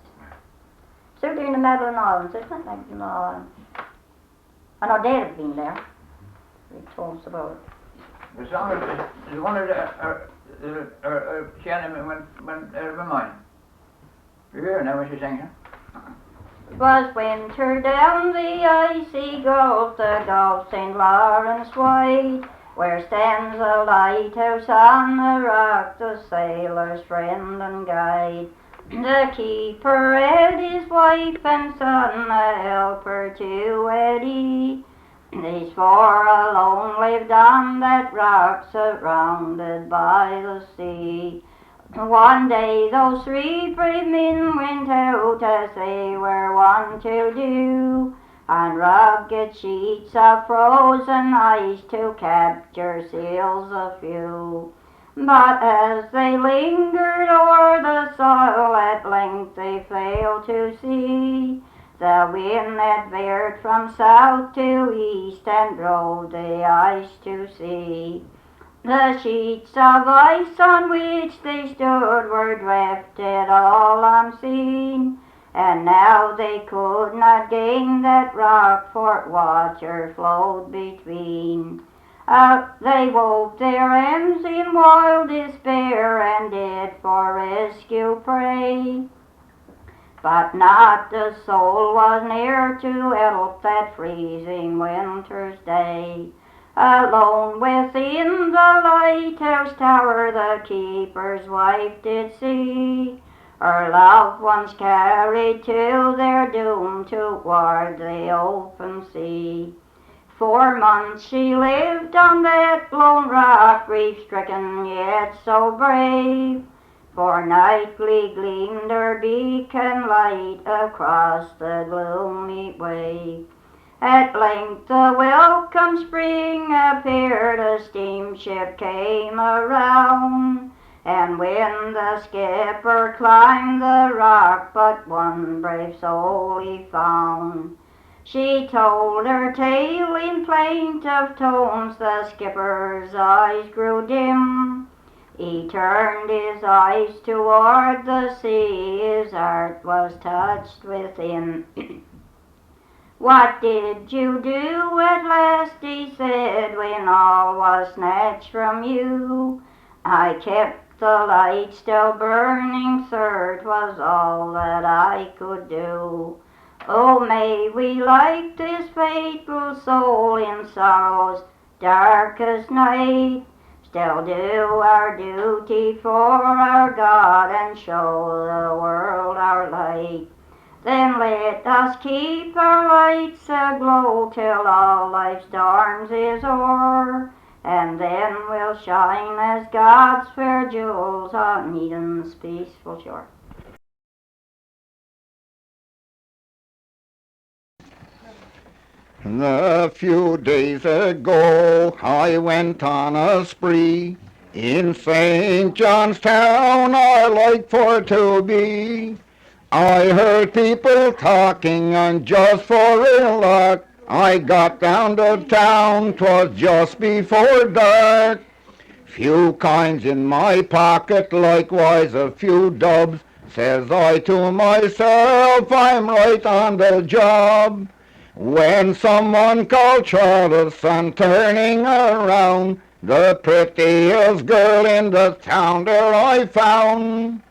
Certainly in the Madeline Islands, isn't it? Like, I know Dad has been there. He told us about it. The song is one of the Shannon mine. You hear now when she's singing? It was winter down the icy gulf, the Gulf St. Lawrence wide, where stands a lighthouse on the rock, the sailor's friend and guide. The keeper had his wife and son, the helper to Eddie. These four alone lived on that rock, surrounded by the sea. One day those three brave men went out as they were wont to do, on rugged sheets of frozen ice to capture seals a few. But as they lingered o'er the soil, at length they failed to see the wind that veered from south to east and drove the ice to sea. The sheets of ice on which they stood were drifted all unseen, and now they could not gain that rock, for water flowed between. They wove their arms in wild despair and did for rescue pray, but not a soul was near to help that freezing winter's day. Alone within the lighthouse tower the keeper's wife did see her loved ones carried to their doom toward the open sea. 4 months she lived on that lone rock, grief-stricken yet so brave, for nightly gleamed her beacon light across the gloomy wave. At length the welcome spring appeared, a steamship came around, and when the skipper climbed the rock, but one brave soul he found. She told her tale in plaintive tones, the skipper's eyes grew dim. He turned his eyes toward the sea, his heart was touched within. What did you do at last, he said, when all was snatched from you? I kept the light still burning, sir, 'twas all that I could do. Oh, may we, like this faithful soul in sorrow's darkest night, still do our duty for our God and show the world our light. Then let us keep our lights aglow till all life's storms is o'er, and then we'll shine as God's fair jewels on Eden's peaceful shore. A few days ago I went on a spree in St. John's Town, I like for to be. I heard people talking, and just for real luck I got down to town, 'twas just before dark. Few coins in my pocket, likewise a few dubs. Says I to myself, I'm right on the job. When someone called Charles, and turning around, the prettiest girl in the town there I found.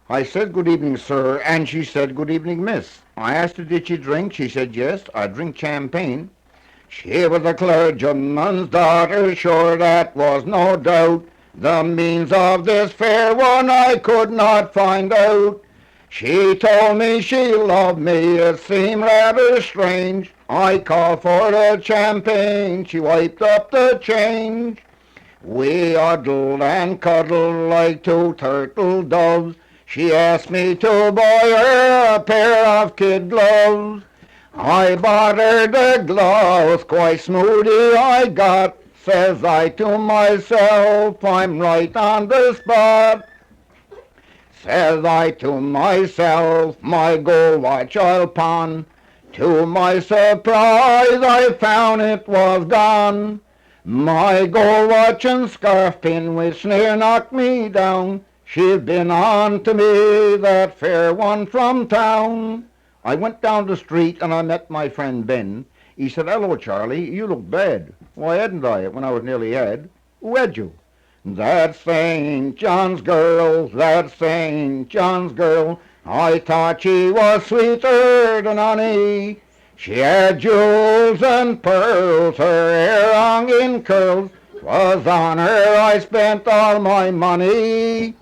I said, good evening, sir, and she said, good evening, miss. I asked her, did she drink? She said, yes, I drink champagne. She was a clergyman's daughter, sure that was no doubt. The means of this fair one I could not find out. She told me she loved me, it seemed rather strange. I called for the champagne, she wiped up the change. We huddled and cuddled like two turtle doves. She asked me to buy her a pair of kid gloves. I bought her the gloves, quite smoothie I got. Says I to myself, I'm right on the spot. Says I to myself, my gold watch I'll pawn. To my surprise I found it was gone. My gold watch and scarf pin which near knocked me down. She'd been on to me, that fair one from town. I went down the street and I met my friend Ben. He said, "Hello, Charlie, you look bad." "Why hadn't I, when I was nearly had?" "Who had you?" "That St. John's girl, that St. John's girl. I thought she was sweeter than honey. She had jewels and pearls, her hair hung in curls. 'Twas on her I spent all my money.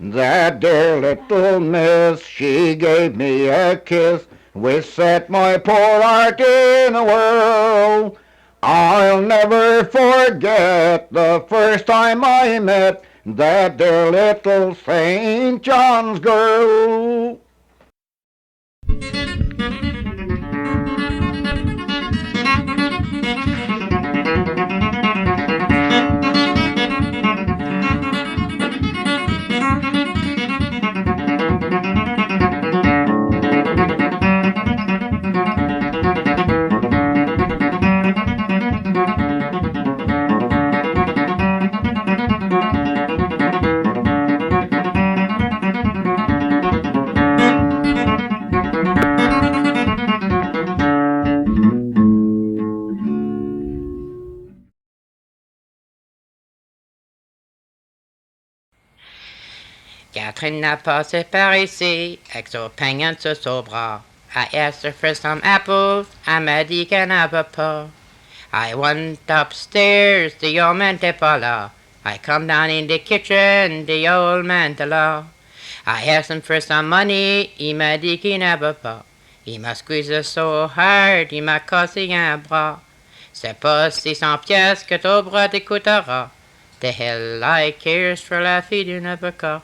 That dear little miss, she gave me a kiss, which set my poor heart in a whirl. I'll never forget the first time I met that dear little St. John's girl. Catherine n'a passé par ici, avec son peigne sur son bras. I asked her for some apples, elle m'a dit qu'elle n'avait pas. I went upstairs, the old man n'était pas là. I come down in the kitchen, the old man était là. I asked him for some money, il m'a dit qu'il n'avait pas. Il m'a squeezed so hard, il m'a cassé un bras. C'est pas 600 pièces que ton bras t'écoutera. The hell I cares for la fille d'un avocat.